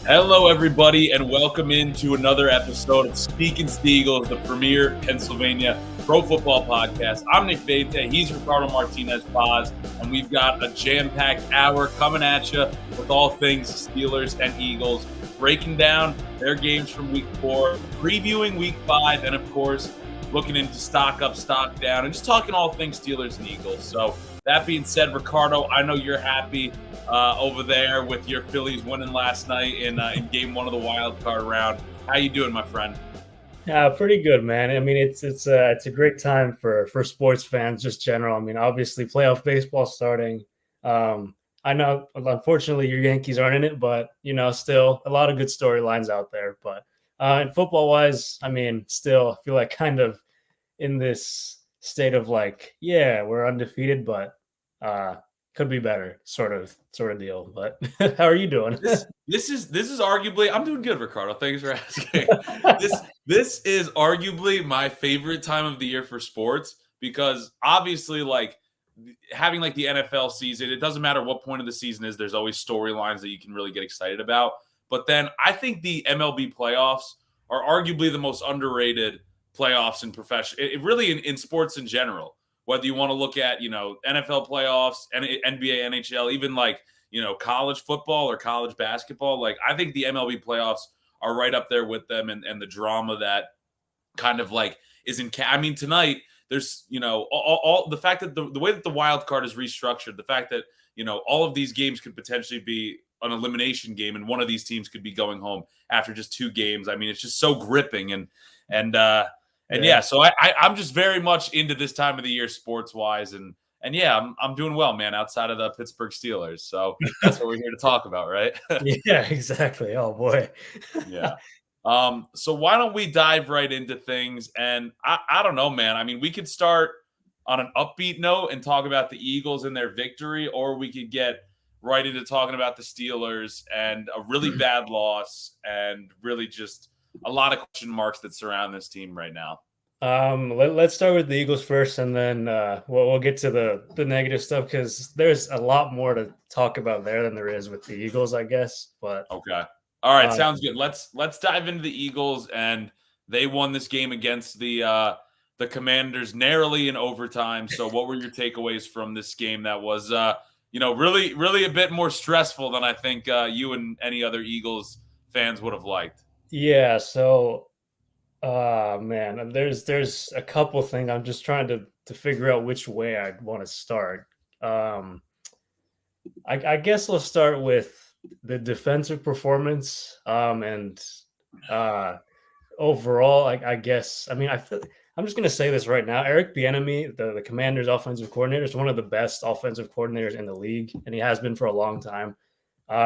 Hello, everybody, and welcome into another episode of Speaking Steagles, the premier Pennsylvania pro football podcast. I'm Nick Bate. He's Ricardo Martinez Paz, and we've got a jam-packed hour coming at you with all things Steelers and Eagles, breaking down their games from Week 4, previewing Week 5, and of course, looking into stock up, stock down, and just talking all things Steelers and Eagles. So that being said, Ricardo, I know you're happy over there with your Phillies winning last night in Game 1 of the wild card round. How you doing, my friend? Yeah, pretty good, man. I mean, it's a great time for sports fans, just general. I mean, obviously, playoff baseball starting. I know, unfortunately, your Yankees aren't in it, but still a lot of good storylines out there. But and football wise, I mean, still I feel like kind of in this state of like, yeah, we're undefeated, but could be better, sort of deal. But how are you doing? This is arguably I'm doing good, Ricardo. Thanks for asking. This is arguably my favorite time of the year for sports because obviously, like having like the NFL season, it doesn't matter what point of the season is. There's always storylines that you can really get excited about. But then I think the MLB playoffs are arguably the most underrated playoffs in profession. It really in sports in general. Whether you want to look at NFL playoffs, NBA, NHL, even like college football or college basketball. Like I think the MLB playoffs are right up there with them, and the drama that kind of like is in. I mean, tonight there's all the fact that the way that the wild card is restructured, the fact that all of these games could potentially be an elimination game, and one of these teams could be going home after just 2 games. I mean, it's just so gripping and yeah, so I'm just very much into this time of the year sports wise, and yeah, I'm doing well, man. Outside of the Pittsburgh Steelers, so that's what we're here to talk about, right? Yeah, exactly. Oh boy. Yeah. So why don't we dive right into things? And I don't know, man. I mean, we could start on an upbeat note and talk about the Eagles and their victory, or we could get right into talking about the Steelers and a really bad loss and really just a lot of question marks that surround this team right now. Let's start with the Eagles first, and then we'll get to the negative stuff because there's a lot more to talk about there than there is with the Eagles, I guess. But okay, all right, sounds good. Let's dive into the Eagles, and they won this game against the Commanders narrowly in overtime. So, what were your takeaways from this game that was really a bit more stressful than I think you and any other Eagles fans would have liked? Yeah, so man, there's a couple things I'm just trying to figure out which way I'd want to start. I guess I'll start with the defensive performance and overall, I guess. I mean, I'm just gonna say this right now. Eric Bieniemy, the Commanders' offensive coordinator, is one of the best offensive coordinators in the league, and he has been for a long time.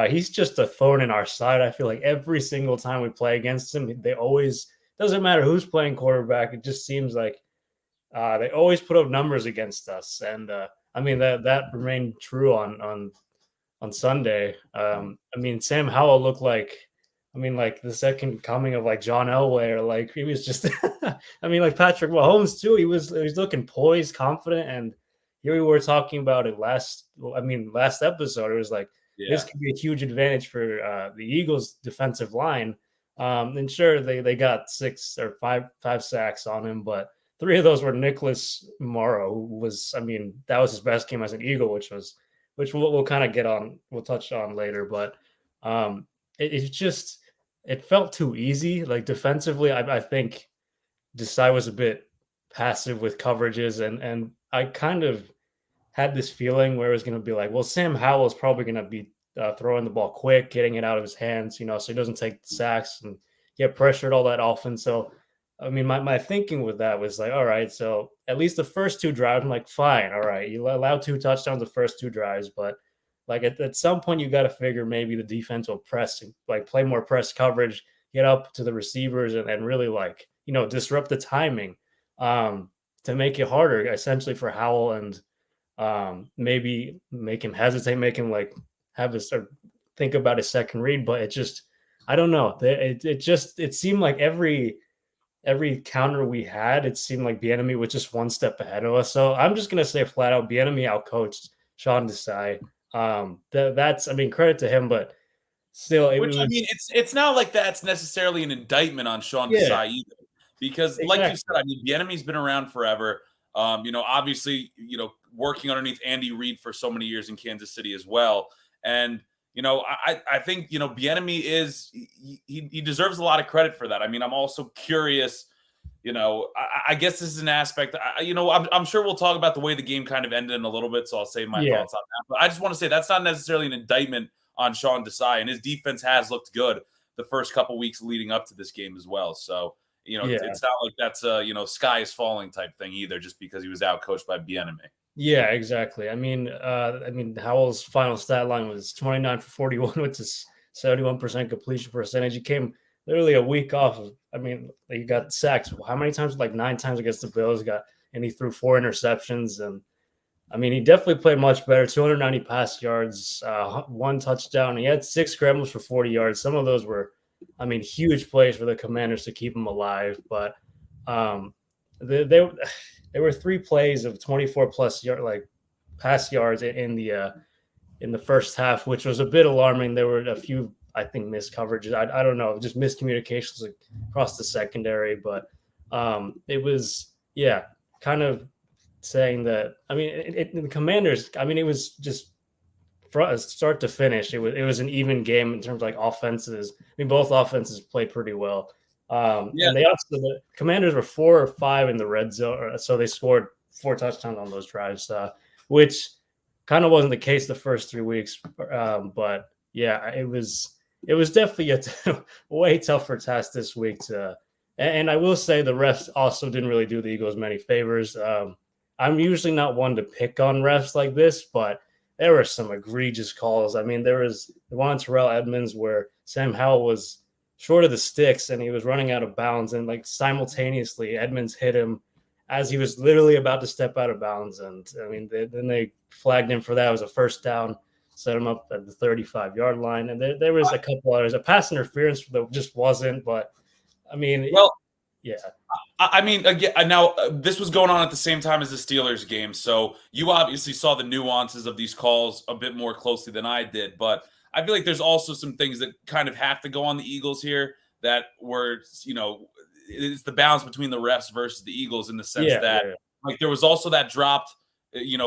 He's just a thorn in our side. I feel like every single time we play against him, they always doesn't matter who's playing quarterback. It just seems like they always put up numbers against us, and I mean that remained true on Sunday. I mean, Sam Howell looked like, like the second coming of like John Elway, or like he was just, I mean, like Patrick Mahomes too. He was looking poised, confident, and here we were talking about it last episode. It was like this could be a huge advantage for the Eagles' defensive line. And sure, they got 6 or 5 sacks on him, but 3 of those were Nicholas Morrow, who was, I mean, that was his best game as an Eagle, which we'll kind of get on, we'll touch on later. But it felt too easy. Like defensively, I think Desai was a bit passive with coverages, and I kind of had this feeling where it was going to be like, well, Sam Howell is probably going to be throwing the ball quick, getting it out of his hands, so he doesn't take sacks and get pressured all that often. So, I mean, my thinking with that was like, all right, so at least the first 2 drives, I'm like, fine, all right, you allow 2 touchdowns the first 2 drives, but like at some point you got to figure maybe the defense will press, like play more press coverage, get up to the receivers, and really like disrupt the timing to make it harder, essentially for Howell, and maybe make him hesitate, make him like have us think about a second read. But it just, I don't know. It seemed like every counter we had, it seemed like Bieniemy was just one step ahead of us. So I'm just gonna say flat out, Bieniemy outcoached Sean Desai. That's, I mean, credit to him, but still, it Which, I was mean, it's not like that's necessarily an indictment on Sean yeah, Desai either, because like you said, exactly. I mean, Bieniemy's been around forever. Obviously, working underneath Andy Reid for so many years in Kansas City as well. And I think Bieniemy he deserves a lot of credit for that. I mean, I'm also curious. I guess this is an aspect. I'm sure we'll talk about the way the game kind of ended in a little bit, so I'll save my Yeah, thoughts on that. But I just want to say that's not necessarily an indictment on Sean Desai, and his defense has looked good the first couple weeks leading up to this game as well. So yeah. it's not like that's a sky is falling type thing either, just because he was out coached by Bieniemy. Yeah, exactly. I mean, Howell's final stat line was 29 for 41, which is 71% completion percentage. He came literally a week off of, I mean, he got sacked. How many times? Like 9 times against the Bills. And he threw 4 interceptions. And I mean, he definitely played much better. 290 pass yards, 1 touchdown. He had 6 scrambles for 40 yards. Some of those were, I mean, huge plays for the Commanders to keep him alive. But um, they there were 3 plays of 24 plus yard like pass yards in the first half, which was a bit alarming. There were a few, I think, missed coverages. I don't know, just miscommunications across the secondary, but it was kind of saying that. I mean, the Commanders. I mean, it was just from start to finish. It was an even game in terms of like offenses. I mean, both offenses played pretty well. Yeah, And the Commanders were 4 or 5 in the red zone, so they scored 4 touchdowns on those drives, which kind of wasn't the case the first 3 weeks. But yeah, it was definitely a way tougher task this week and I will say the refs also didn't really do the Eagles many favors. I'm usually not one to pick on refs like this, but there were some egregious calls. I mean, there was the one on Terrell Edmonds where Sam Howell was short of the sticks and he was running out of bounds, and like simultaneously Edmonds hit him as he was literally about to step out of bounds. And I mean, then they flagged him for that. It was a first down, set him up at the 35-yard line. And there was a couple others. A pass interference that just wasn't, but I mean, well, yeah. I mean, again, now this was going on at the same time as the Steelers game, so you obviously saw the nuances of these calls a bit more closely than I did. But I feel like there's also some things that kind of have to go on the Eagles here that were, it's the balance between the refs versus the Eagles in the sense Yeah, that, yeah. like, there was also that dropped,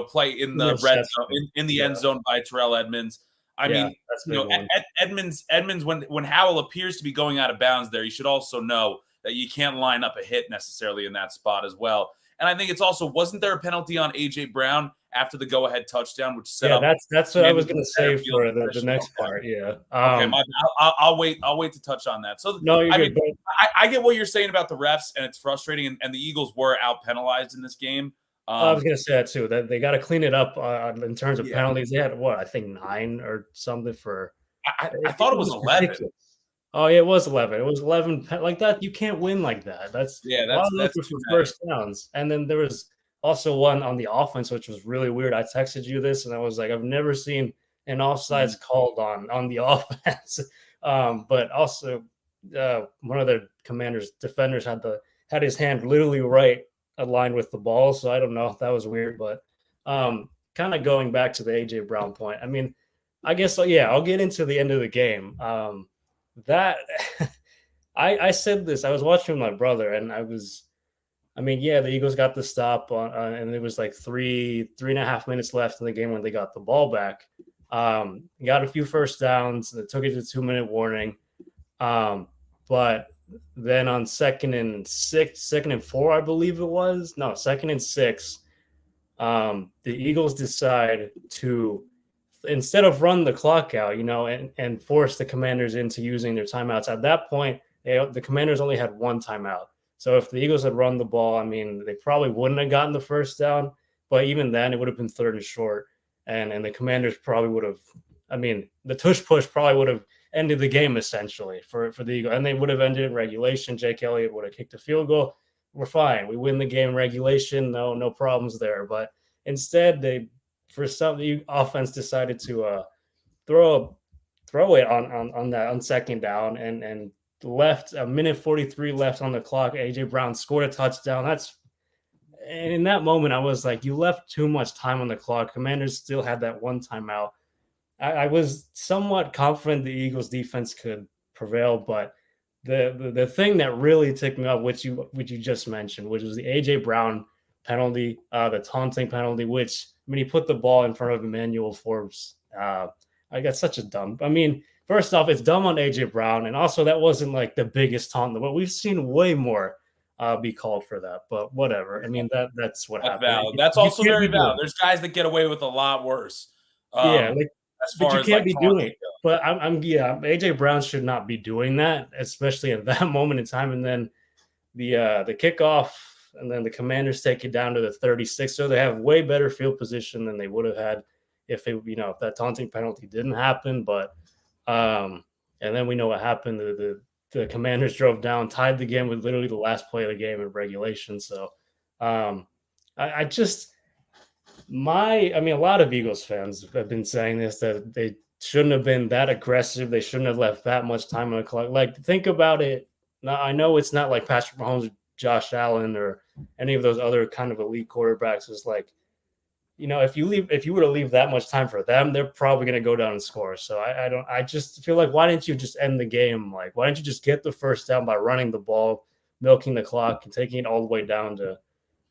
play in the red zone, Interception. in the end Yeah. zone by Terrell Edmonds. I Yeah, mean, that's a big one. Edmonds, when Howell appears to be going out of bounds there, you should also know that you can't line up a hit necessarily in that spot as well. And I think it's also, wasn't there a penalty on A.J. Brown after the go-ahead touchdown, which set Yeah, up that's what I was gonna say for the next Okay. part. Yeah. Okay, I'll wait. I'll wait to touch on that. So, No, you're I mean, good. But I get what you're saying about the refs, and it's frustrating. And the Eagles were out penalized in this game. I was gonna say that too. That they got to clean it up in terms of Yeah, penalties. They had what, I think 9 or something for. I It thought it was was 11. ridiculous. Oh yeah, it was 11. It was 11 like that. You can't win like that. That's Yeah, a lot of those that's were too for many. first downs. And then there was also one on the offense, which was really weird. I texted you this, and I was like, I've never seen an offsides called on the offense. But also, one of the Commanders defenders had his hand literally right aligned with the ball. So I don't know if that was weird, but kind of going back to the AJ Brown point. I mean, I guess yeah, I'll get into the end of the game. That I said this. I was watching with my brother, and I mean, yeah, the Eagles got the stop and it was like 3.5 minutes left in the game when they got the ball back. Got a few first downs. They took it to 2-minute warning. But then on 2nd and 4, I believe it was. No, 2nd and 6. The Eagles decide to, instead of run the clock out, and force the Commanders into using their timeouts. At that point, the Commanders only had one timeout. So if the Eagles had run the ball, I mean, they probably wouldn't have gotten the first down. But even then, it would have been 3rd and short, and the Commanders probably would have. I mean, the tush push probably would have ended the game essentially for the Eagles, and they would have ended in regulation. Jake Elliott would have kicked a field goal. We're fine. We win the game in regulation. No problems there. But instead, the offense decided to throw it on 2nd down and left a minute 43 left on the clock. AJ Brown scored a touchdown. And in that moment, I was like, you left too much time on the clock. Commanders still had that one timeout. I was somewhat confident the Eagles defense could prevail, but the thing that really ticked me off, which you just mentioned, which was the AJ Brown penalty, the taunting penalty, which I mean he put the ball in front of Emmanuel Forbes. I got such a dumb. I mean, first off, it's dumb on AJ Brown, and also that wasn't like the biggest taunt, but we've seen way more be called for that. But whatever. I mean that's what That's happened. valid. That's You also can't very be valid. doing. There's guys that get away with a lot worse. Yeah, Um, like, as but far you as can't like be doing taunting it. But yeah, AJ Brown should not be doing that, especially at that moment in time. And then the kickoff, and then the Commanders take it down to the 36. So they have way better field position than they would have had if if that taunting penalty didn't happen. But and then we know what happened. The Commanders drove down, tied the game with literally the last play of the game in regulation. So um, I just I mean, a lot of Eagles fans have been saying this, that they shouldn't have been that aggressive. They shouldn't have left that much time on the clock. Like, think about it. Now, I know it's not like Patrick Mahomes, Josh Allen, or any of those other kind of elite quarterbacks. It's like, if you were to leave that much time for them, they're probably going to go down and score. So I just feel like, why didn't you just end the game? Like, why didn't you just get the first down by running the ball, milking the clock, and taking it all the way down to,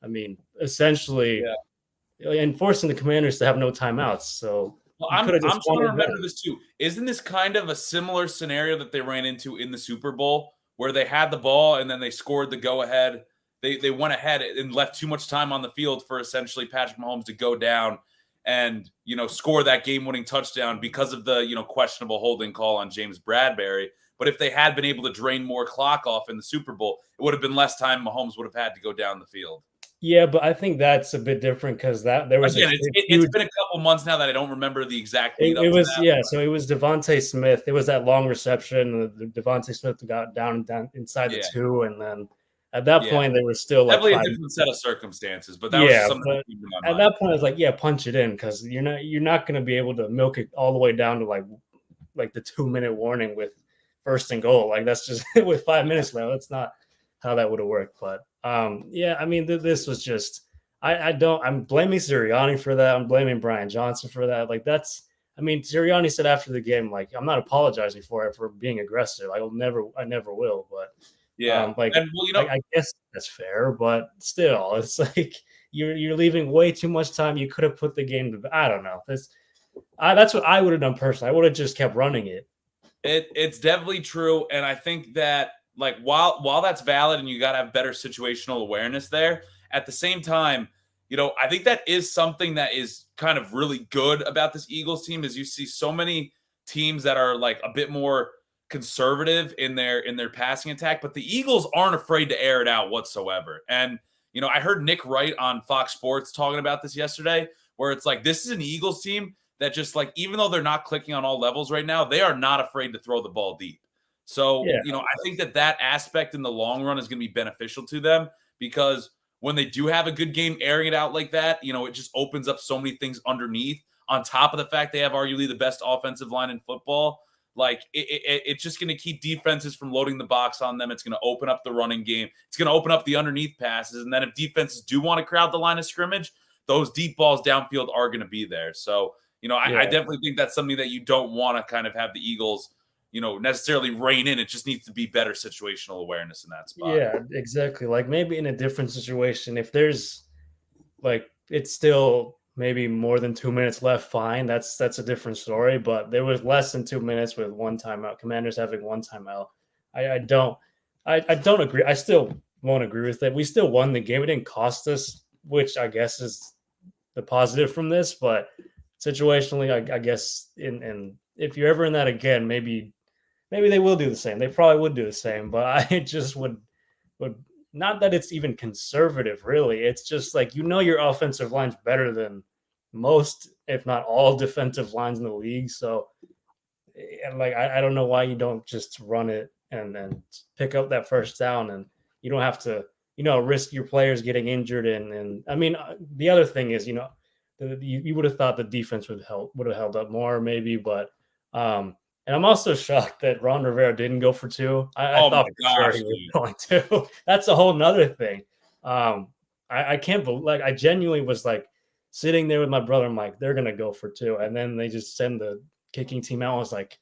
I mean, essentially Yeah. and forcing the Commanders to have no timeouts. So Well, you could have I'm just trying won to it remember then. this too. Isn't this kind of a similar scenario that they ran into in the Super Bowl where they had the ball and then they scored the go ahead? They went ahead and left too much time on the field for essentially Patrick Mahomes to go down and score that game winning touchdown because of the questionable holding call on James Bradbury. But if they had been able to drain more clock off in the Super Bowl, it would have been less time Mahomes would have had to go down the field. Yeah, but I think that's a bit different because that there was a Again, it's huge. been a couple months now that I don't remember the exact lead up It to was, that. yeah. So it was Devontae Smith. It was that long reception. Devontae Smith got down inside the Yeah, two, and then at that yeah. point there was still like Definitely a 5 minutes different set of left. circumstances, but that was just Yeah, something that but came to my at mind. that point it's like, yeah, punch it in because you're not going to be able to milk it all the way down to like the 2 minute warning with first and goal. Like that's just with 5 minutes left. That's not how that would have worked. But yeah, I mean, this was just I'm blaming Sirianni for that. I'm blaming Brian Johnson for that. Like that's I mean, Sirianni said after the game, like, I'm not apologizing for it for being aggressive. I never will. But Yeah, like and well, I guess that's fair, but still, it's like you're leaving way too much time. You could have put the game to. I don't know. That's what I would have done personally. I would have just kept running it. it's definitely true, and I think that like while that's valid, and you got to have better situational awareness there. At the same time, I think that is something that is kind of really good about this Eagles team is you see so many teams that are like a bit more conservative in their passing attack, but the Eagles aren't afraid to air it out whatsoever. And I heard Nick Wright on Fox Sports talking about this yesterday, where it's like this is an Eagles team that just like even though they're not clicking on all levels right now, they are not afraid to throw the ball deep. So, Yeah, I think that aspect in the long run is going to be beneficial to them because when they do have a good game airing it out like that, it just opens up so many things underneath on top of the fact they have arguably the best offensive line in football. Like it's just going to keep defenses from loading the box on them. It's going to open up the running game. It's going to open up the underneath passes. And then if defenses do want to crowd the line of scrimmage, those deep balls downfield are going to be there. So, I yeah. definitely think that's something that you don't want to kind of have the Eagles, necessarily rein in. It just needs to be better situational awareness in that spot. Yeah, exactly. Like maybe in a different situation, if there's like it's still maybe more than 2 minutes left, fine. That's a different story. But there was less than 2 minutes with one timeout. Commanders having one timeout. I don't agree. I still won't agree with it. We still won the game. It didn't cost us, which I guess is the positive from this. But situationally, I guess in if you're ever in that again, maybe they will do the same. They probably would do the same, but I just would not that it's even conservative, really. It's just like your offensive line's better than most, if not all, defensive lines in the league. So, and like I don't know why you don't just run it and then pick up that first down, and you don't have to risk your players getting injured. And I mean, the other thing is you would have thought the defense would have held up more maybe, but and I'm also shocked that Ron Rivera didn't go for two. I Oh thought my for sure gosh, he was dude. going to. That's a whole nother thing. I can't believe, like, I genuinely was like sitting there with my brother. I'm like, they're gonna go for two, and then they just send the kicking team out. I was like,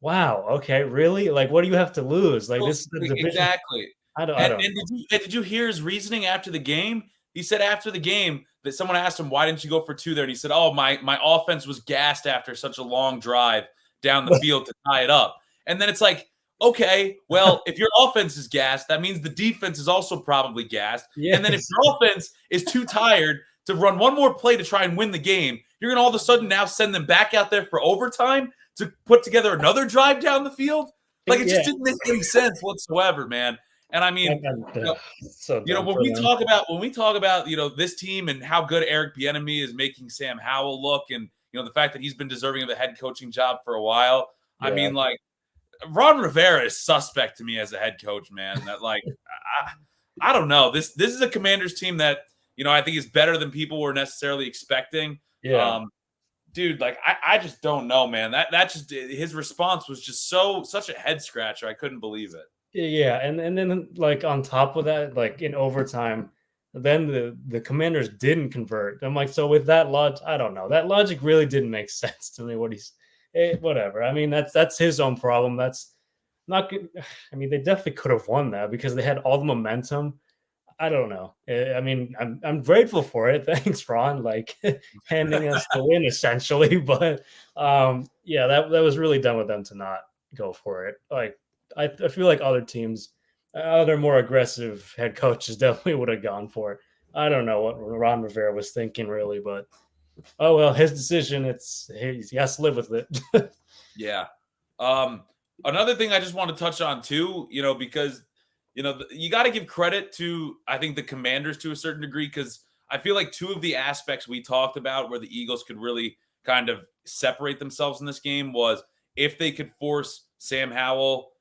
wow, okay, really? Like, what do you have to lose? Like, Well, this is the division. exactly. I And don't know. did you hear his reasoning after the game? He said after the game that someone asked him, "Why didn't you go for 2 there?" And he said, "Oh, my offense was gassed after such a long drive down the field to tie it up." And then it's like, okay, well, if your offense is gassed, that means the defense is also probably gassed. And then if Yes. your offense is too tired to run one more play to try and win the game, you're going to all of a sudden now send them back out there for overtime to put together another drive down the field. Like it just Yeah. didn't make any sense whatsoever, man. And I mean, So dumb when for we them. talk about this team and how good Eric Bieniemy is making Sam Howell look, and the fact that he's been deserving of a head coaching job for a while. I Yeah. mean, like Ron Rivera is suspect to me as a head coach, man. That like I don't know. This is a Commanders team that I think is better than people were necessarily expecting. Yeah. Dude, like I just don't know, man. That just his response was just such a head scratcher. I couldn't believe it. Yeah, and then like on top of that, like in overtime, then the Commanders didn't convert. I'm like, so with that logic, I don't know. That logic really didn't make sense to me. Whatever. I mean, that's his own problem. That's not good. I mean, they definitely could have won that because they had all the momentum. I don't know. I mean, I'm grateful for it. Thanks, Ron. Like handing us the win essentially, but yeah, that was really done with them to not go for it. Like I feel like other teams, other more aggressive head coaches definitely would have gone for it. I don't know what Ron Rivera was thinking really, but oh well, his decision. He has to live with it. Yeah. Another thing I just want to touch on too, because you got to give credit to I think the Commanders to a certain degree because I feel like two of the aspects we talked about where the Eagles could really kind of separate themselves in this game was if they could force Sam Howell,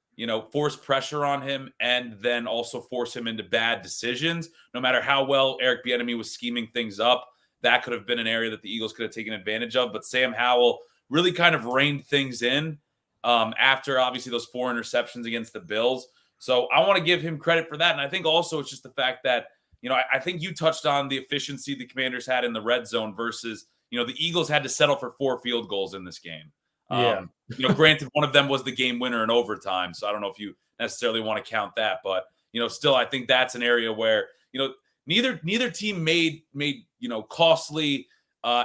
force pressure on him and then also force him into bad decisions, no matter how well Eric Bieniemy was scheming things up. That could have been an area that the Eagles could have taken advantage of. But Sam Howell really kind of reined things in after obviously those 4 interceptions against the Bills. So I want to give him credit for that. And I think also it's just the fact that, I think you touched on the efficiency the Commanders had in the red zone versus, the Eagles had to settle for 4 field goals in this game. Yeah. Granted, one of them was the game winner in overtime. So I don't know if you necessarily want to count that. But, still, I think that's an area where, neither team made costly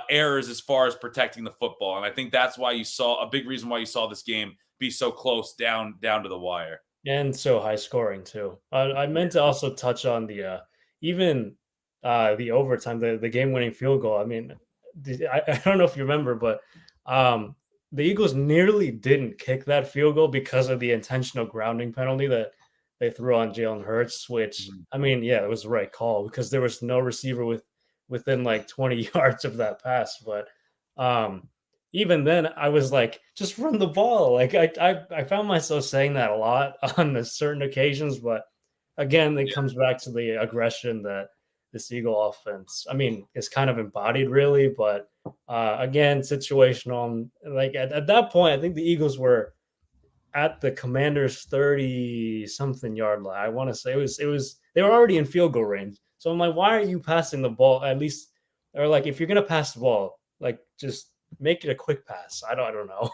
errors as far as protecting the football. And I think that's why you saw a big reason why you saw this game be so close down to the wire. And so high scoring too. I meant to also touch on the even the overtime, the game winning field goal. I mean, I don't know if you remember, but the Eagles nearly didn't kick that field goal because of the intentional grounding penalty that they threw on Jalen Hurts. Which I mean, yeah, it was the right call because there was no receiver within like 20 yards of that pass. But even then, I was like, just run the ball. Like I found myself saying that a lot on certain occasions, but again, it comes back to the aggression that this Eagle offense, I mean, it's kind of embodied really, but again, situational. Like at that point, I think the Eagles were at the Commanders' 30 something yard line. I want to say it was they were already in field goal range. So I'm like, why are you passing the ball? At least, or like if you're gonna pass the ball, like just make it a quick pass. I don't know.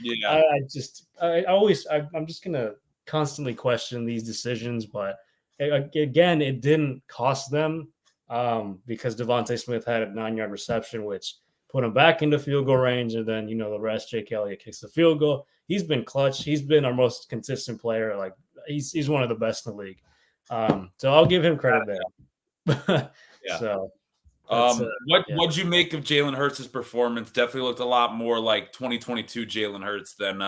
Yeah. I'm just gonna constantly question these decisions, but again, it didn't cost them because Devontae Smith had a 9-yard reception, which put him back into field goal range, and then the rest. Jake Elliott kicks the field goal. He's been clutch. He's been our most consistent player. Like he's one of the best in the league. So I'll give him credit there. Yeah. So. What'd you make of Jalen Hurts' performance? Definitely looked a lot more like 2022 Jalen Hurts than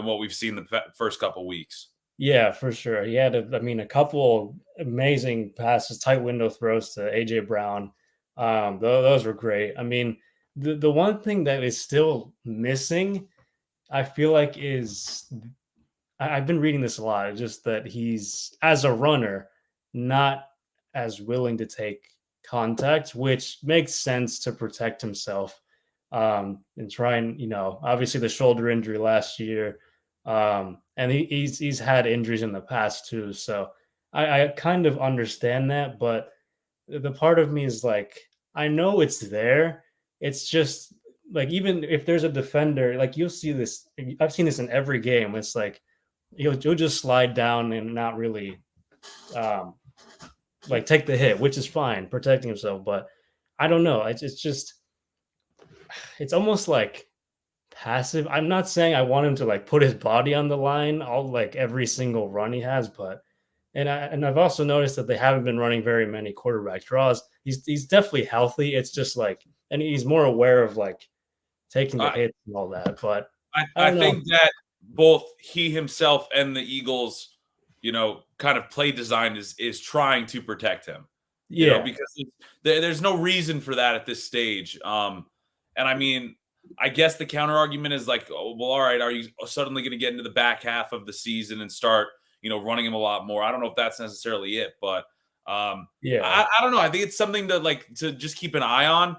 what we've seen the first couple weeks. Yeah, for sure. He had a couple amazing passes, tight window throws to AJ Brown. Those were great. I mean, the one thing that is still missing, I feel like, is I've been reading this a lot. Just that he's as a runner not as willing to take contact, which makes sense to protect himself and try and obviously the shoulder injury last year, and he's had injuries in the past too, so I kind of understand that, but the part of me is like, I know it's there, it's just like even if there's a defender, like you'll see this. I've seen this in every game. It's like you'll just slide down and not really um, like take the hit, which is fine, protecting himself. But I don't know. It's just it's almost like passive. I'm not saying I want him to like put his body on the line all like every single run he has, but I've also noticed that they haven't been running very many quarterback draws. He's definitely healthy. It's just like and he's more aware of like taking the I hits and all that. But I I don't know. think that both he himself and the Eagles, kind of play design is trying to protect him. Yeah, Because there's no reason for that at this stage. And I mean, I guess the counter argument is like, oh, well, all right, are you suddenly going to get into the back half of the season and start, running him a lot more? I don't know if that's necessarily it, but yeah, I don't know. I think it's something to just keep an eye on.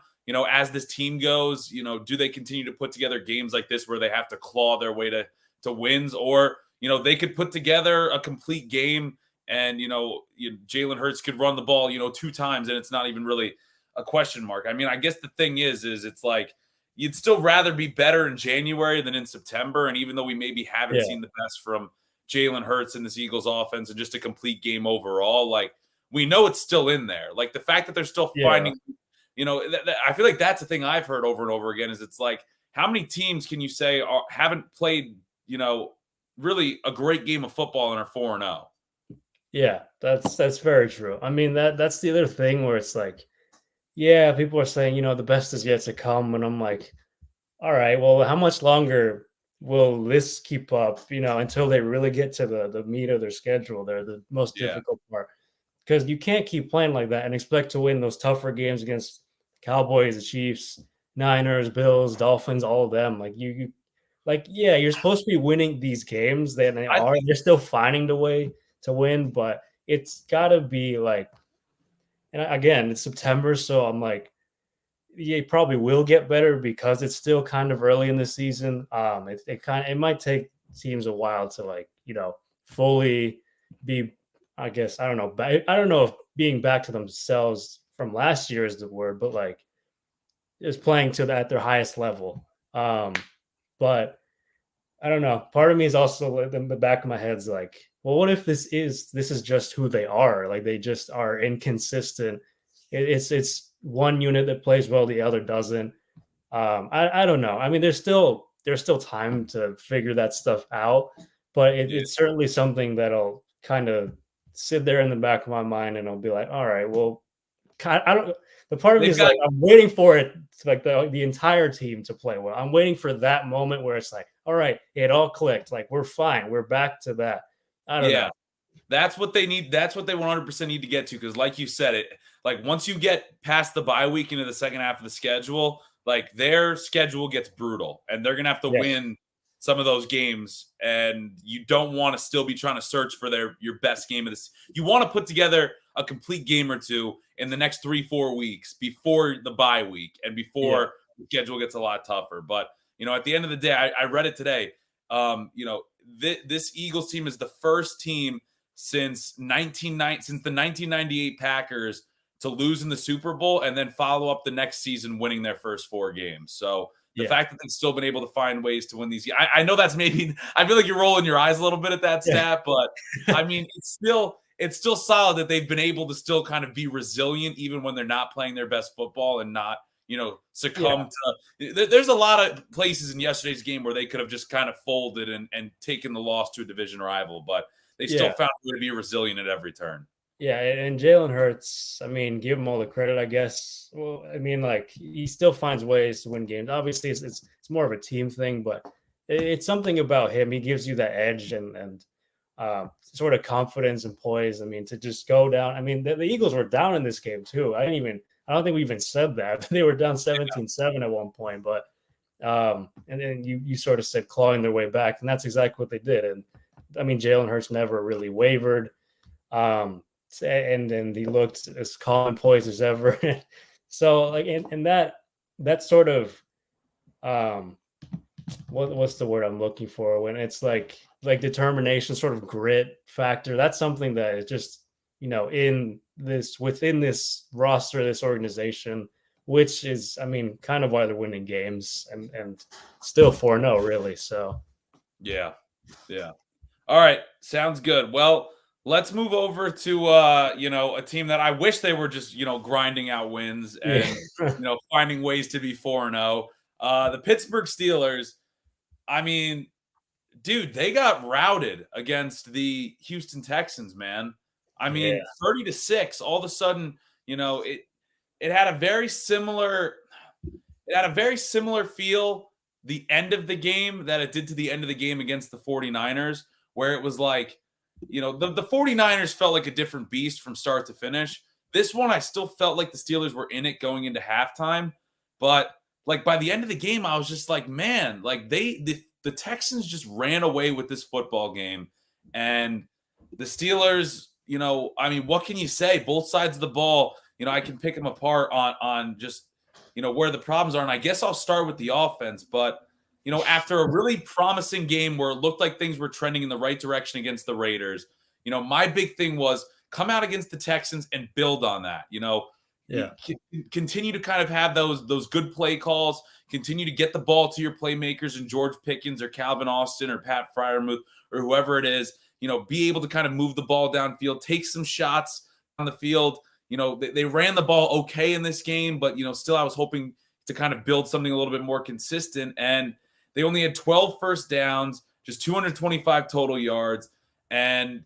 As this team goes, do they continue to put together games like this where they have to claw their way to wins, or they could put together a complete game and Jalen Hurts could run the ball 2 times and it's not even really a question mark. I mean, I guess the thing is it's like you'd still rather be better in January than in September. And even though we maybe haven't yeah, seen the best from Jalen Hurts and this Eagles offense and just a complete game overall, like we know it's still in there. Like the fact that they're still yeah. finding, I feel like that's a thing I've heard over and over again is it's like, how many teams can you say haven't played, really a great game of football and are 4-0? Yeah, that's very true. I mean that's the other thing where it's like, yeah, people are saying, the best is yet to come, and I'm like, all right, well, how much longer will this keep up, until they really get to the meat of their schedule? They're the most Yeah. difficult part because you can't keep playing like that and expect to win those tougher games against Cowboys, the Chiefs, Niners, Bills, Dolphins, all of them. Like you like, yeah, you're supposed to be winning these games. They I are. think, They're still finding the way to win, but it's got to be like, and again, it's September, so I'm like, yeah, it probably will get better because it's still kind of early in the season. It might take teams a while to like fully be. I guess I don't know. I don't know if being back to themselves from last year is the word, but like is playing to that at their highest level. But I don't know. Part of me is also in the back of my head's like, well, what if this is just who they are? Like they just are inconsistent. It's one unit that plays well, the other doesn't. I don't know. I mean, there's still time to figure that stuff out, but yeah. it's certainly something that'll kind of sit there in the back of my mind, and I'll be like, all right, well, I don't. The part of me They've is got like, I'm waiting for it, to, like the entire team to play well. I'm waiting for that moment where it's like, all right, it all clicked. Like we're fine. We're back to that. I don't Yeah. know. That's what they need. That's what they 100% need to get to. Because, like you said, it like once you get past the bye week into the second half of the schedule, like their schedule gets brutal, and they're gonna have to Yes. win some of those games. And you don't want to still be trying to search for your best game of this. You want to put together a complete game or two in the next 3-4 weeks before the bye week and Yeah. before the schedule gets a lot tougher. But at the end of the day, I read it today. This Eagles team is the first team since the 1998 Packers to lose in the Super Bowl and then follow up the next season winning their first 4 games. So the Yeah. fact that they've still been able to find ways to win these, I know that's maybe I feel like you're rolling your eyes a little bit at that Yeah. stat, but I mean it's still solid that they've been able to still kind of be resilient even when they're not playing their best football and not Yeah. succumb to. There's a lot of places in yesterday's game where they could have just kind of folded and taken the loss to a division rival, but they still Yeah. found a way to be resilient at every turn. Yeah, and Jalen Hurts, I mean, give him all the credit, I guess. Well, I mean, like he still finds ways to win games. Obviously, it's more of a team thing, but it's something about him. He gives you that edge and sort of confidence and poise. I mean, to just go down. I mean, the Eagles were down in this game too. I don't think we even said that. They were down 17-7 at one point, but and then you sort of said clawing their way back, and that's exactly what they did. And I mean, Jalen Hurts never really wavered. And then he looked as calm and poised as ever. So like and that sort of what's the word I'm looking for when it's like determination, sort of grit factor. That's something that is just within this roster, this organization, which is, I mean, kind of why they're winning games and still 4-0 really. So Yeah. Yeah. All right, sounds good. Well, let's move over to a team that I wish they were just, grinding out wins yeah, and, finding ways to be 4-0. The Pittsburgh Steelers, I mean, dude, they got routed against the Houston Texans, man. I yeah, mean, 30-6, all of a sudden, it had a very similar feel the end of the game that it did to the end of the game against the 49ers, where it was like, the 49ers felt like a different beast from start to finish. This one, I still felt like the Steelers were in it going into halftime. But like by the end of the game, I was just like, man, like the Texans just ran away with this football game. And the Steelers, I mean, what can you say? Both sides of the ball, I can pick them apart on just where the problems are. And I guess I'll start with the offense. But, after a really promising game where it looked like things were trending in the right direction against the Raiders, my big thing was come out against the Texans and build on that. yeah, Continue to kind of have those good play calls, continue to get the ball to your playmakers and George Pickens or Calvin Austin or Pat Fryermuth or whoever it is, be able to kind of move the ball downfield, take some shots on the field. They ran the ball okay in this game, but, still I was hoping to kind of build something a little bit more consistent. And they only had 12 first downs, just 225 total yards, and,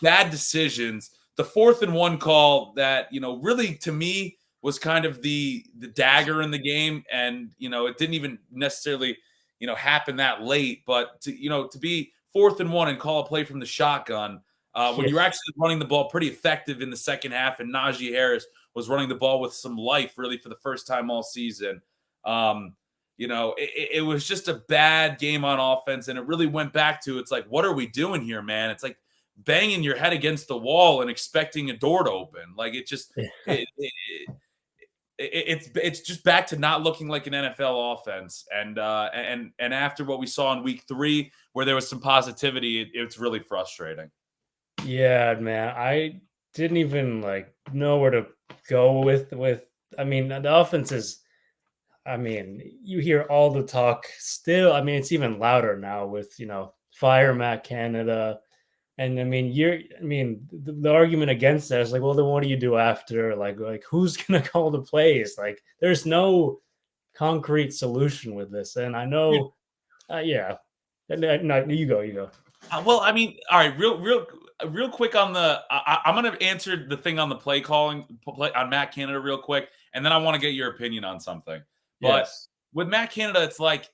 bad decisions. The 4th-and-1 call that, really to me was kind of the dagger in the game. And, it didn't even necessarily, happen that late, but to be 4th-and-1 and call a play from the shotgun, when yeah, you were actually running the ball pretty effective in the second half, and Najee Harris was running the ball with some life, really, for the first time all season. It was just a bad game on offense, and it really went back to, it's like, what are we doing here, man? It's like banging your head against the wall and expecting a door to open. Like it just, yeah. it's just back to not looking like an NFL offense. And after what we saw in week 3, where there was some positivity, it's really frustrating. Yeah, man. I didn't even like know where to go with. I mean, the offense is. I mean, you hear all the talk still. I mean, it's even louder now with fire Matt Canada, and I mean, the argument against that is like, well, then what do you do after? Like who's gonna call the plays? Like, there's no concrete solution with this, and I know, yeah. No, you go. Well, I mean, all right, real quick on I'm going to answer the thing on the play calling on Matt Canada real quick, and then I want to get your opinion on something. But Yes. with Matt Canada, it's like,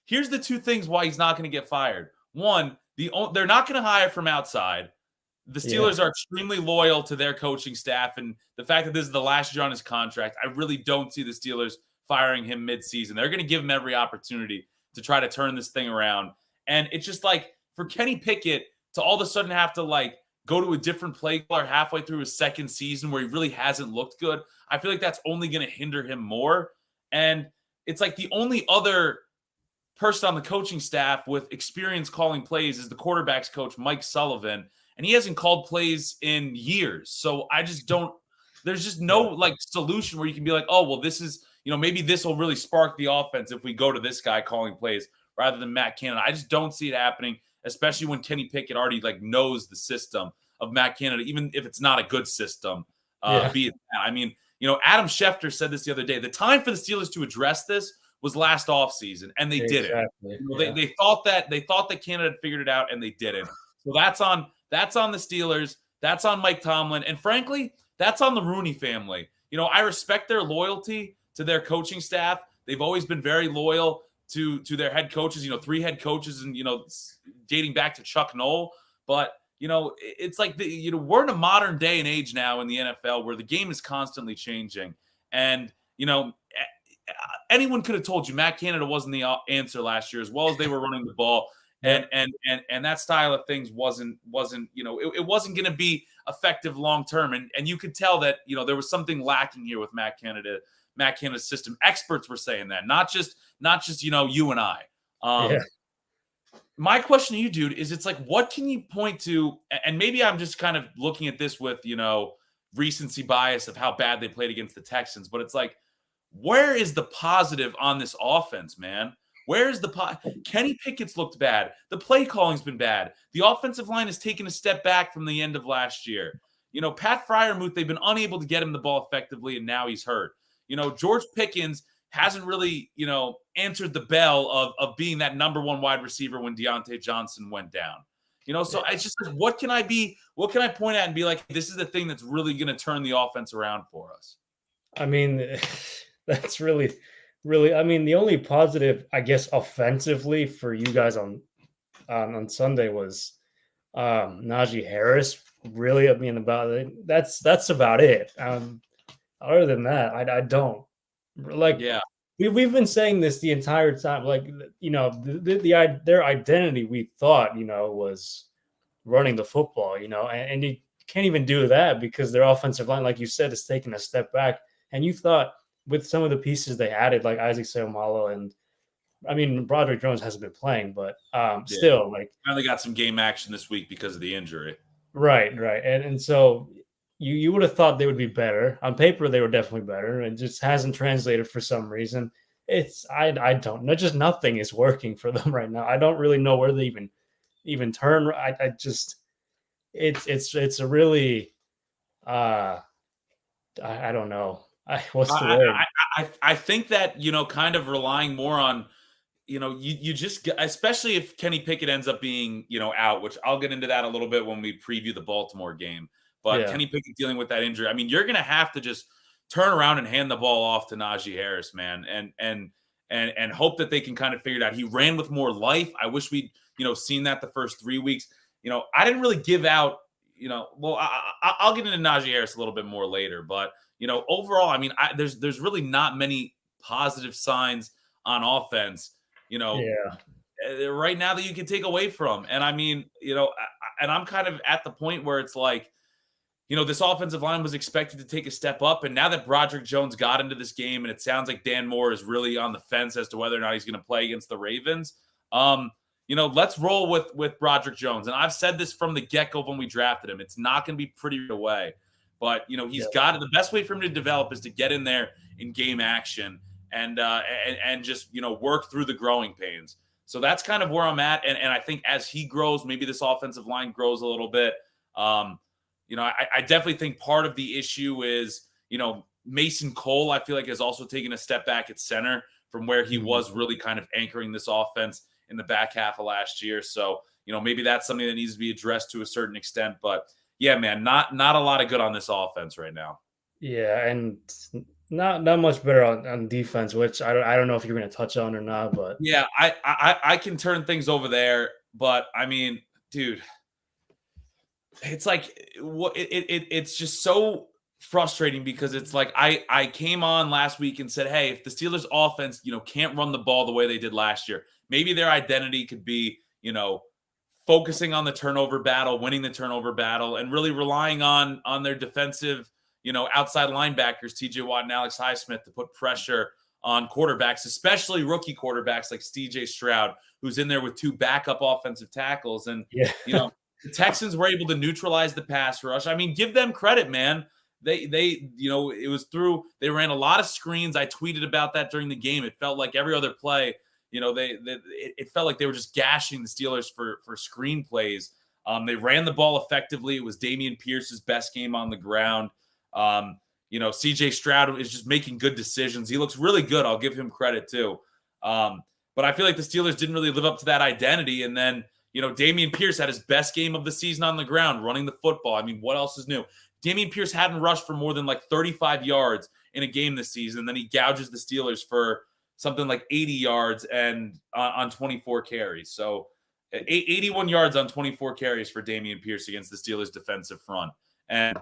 here's the 2 things why he's not going to get fired. One, they're not going to hire from outside. The Yeah. Steelers are extremely loyal to their coaching staff, and the fact that this is the last year on his contract, I really don't see the Steelers firing him mid-season. They're going to give him every opportunity to try to turn this thing around. And it's just like, for Kenny Pickett to all of a sudden have to like go to a different play caller halfway through his second season where he really hasn't looked good, I feel like that's only going to hinder him more. And it's like the only other person on the coaching staff with experience calling plays is the quarterback's coach, Mike Sullivan. And he hasn't called plays in years. So I just don't, there's just no like solution where you can be like, oh, well, this is, maybe this will really spark the offense if we go to this guy calling plays rather than Matt Canada. I just don't see it happening, especially when Kenny Pickett already like knows the system of Matt Canada, even if it's not a good system. Yeah. I mean, Adam Schefter said this the other day. The time for the Steelers to address this was last offseason, and they didn't. Exactly. They thought that Canada had figured it out, and they didn't. So that's on the Steelers. That's on Mike Tomlin, and frankly, that's on the Rooney family. I respect their loyalty to their coaching staff. They've always been very loyal to their head coaches. 3 head coaches, and dating back to Chuck Noll. But it's like we're in a modern day and age now in the NFL where the game is constantly changing, and anyone could have told you Matt Canada wasn't the answer last year, as well as they were running the ball. And that style of things wasn't it wasn't going to be effective long term, and you could tell that there was something lacking here with Matt Canada's system. Experts were saying that, not just you and I. Yeah. My question to you, dude, is it's like, what can you point to? And maybe I'm just kind of looking at this with recency bias of how bad they played against the Texans, but it's like, where is the positive on this offense, man? Where is the Kenny Pickett's looked bad. The play calling's been bad. The offensive line has taken a step back from the end of last year. Pat Freiermuth, they've been unable to get him the ball effectively, and now he's hurt. George Pickens hasn't really, answered the bell of being that number one wide receiver when Deontay Johnson went down. So it's just like, what can I point at and be like, this is the thing that's really going to turn the offense around for us? I mean, that's really, I mean, the only positive, I guess, offensively for you guys on Sunday was Najee Harris. Really, I mean, about it. That's about it. Other than that, I don't like. Yeah, we've been saying this the entire time. Like, their identity, we thought, was running the football. And you can't even do that because their offensive line, like you said, is taking a step back. And you thought with some of the pieces they added, like Isaac Seumalo, and I mean, Broderick Jones hasn't been playing, but still, like, finally got some game action this week because of the injury. Right. And so you would have thought they would be better. On paper, they were definitely better. It just hasn't translated for some reason. I don't know. Just nothing is working for them right now. I don't really know where they even turn. I just it's a really I don't know. What's the word? I think that, kind of relying more on, you just, especially if Kenny Pickett ends up being, out, which I'll get into that a little bit when we preview the Baltimore game. But Yeah. Kenny Pickett dealing with that injury, I mean, you're going to have to just turn around and hand the ball off to Najee Harris, man, and hope that they can kind of figure it out. He ran with more life. I wish we'd, seen that the first 3 weeks. I didn't really give out, well, I'll get into Najee Harris a little bit more later, but overall, I mean, there's really not many positive signs on offense, right now that you can take away from. And I mean, and I'm kind of at the point where it's like, this offensive line was expected to take a step up. And now that Broderick Jones got into this game, and it sounds like Dan Moore is really on the fence as to whether or not he's going to play against the Ravens, let's roll with Broderick Jones. And I've said this from the get-go when we drafted him. It's not going to be pretty away. But, he's got it. The best way for him to develop is to get in there in game action and just, work through the growing pains. So that's kind of where I'm at. And I think as he grows, maybe this offensive line grows a little bit. I definitely think part of the issue is, Mason Cole, I feel like, has also taken a step back at center from where he was really kind of anchoring this offense in the back half of last year. So, maybe that's something that needs to be addressed to a certain extent. But yeah, man, not a lot of good on this offense right now. Yeah, and not much better on defense, which I don't know if you're going to touch on or not, but yeah, I can turn things over there, but I mean, dude, it's like it's just so frustrating because it's like I came on last week and said, hey, if the Steelers offense, can't run the ball the way they did last year, maybe their identity could be, focusing on the turnover battle, winning the turnover battle, and really relying on their defensive, outside linebackers, TJ Watt and Alex Highsmith, to put pressure on quarterbacks, especially rookie quarterbacks like CJ Stroud, who's in there with 2 backup offensive tackles. And, the Texans were able to neutralize the pass rush. I mean, give them credit, man. They it was through, they ran a lot of screens. I tweeted about that during the game. It felt like every other play, it felt like they were just gashing the Steelers for screen plays. They ran the ball effectively. It was Dameon Pierce's best game on the ground. CJ Stroud is just making good decisions. He looks really good. I'll give him credit too. But I feel like the Steelers didn't really live up to that identity. And then, Dameon Pierce had his best game of the season on the ground, running the football. I mean, what else is new? Dameon Pierce hadn't rushed for more than like 35 yards in a game this season. Then he gouges the Steelers for something like 80 yards and on 24 carries. So 81 yards on 24 carries for Dameon Pierce against the Steelers defensive front. And,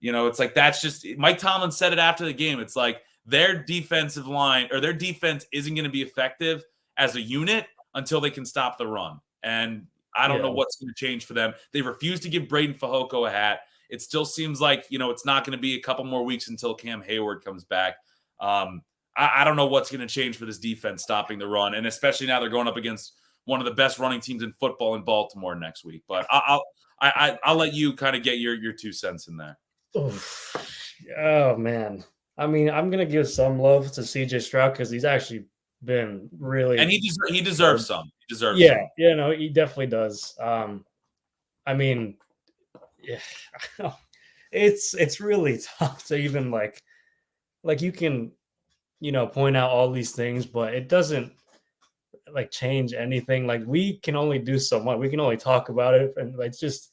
it's like, that's just, Mike Tomlin said it after the game. It's like their defensive line, or their defense, isn't going to be effective as a unit until they can stop the run. And I don't know what's going to change for them. They refuse to give Braden Fajoko a hat. It still seems like, it's not going to be a couple more weeks until Cam Hayward comes back. I don't know what's going to change for this defense stopping the run, and especially now they're going up against one of the best running teams in football in Baltimore next week. But I'll let you kind of get your 2 cents in there. Oof. Oh man. I mean, I'm gonna give some love to CJ Stroud because he's actually been And really he deserves good. some. He deserves Yeah, some. no, he definitely does. I mean, yeah, it's really tough to even like you can point out all these things, but it doesn't like change anything. Like we can only do so much. We can only talk about it, and like just.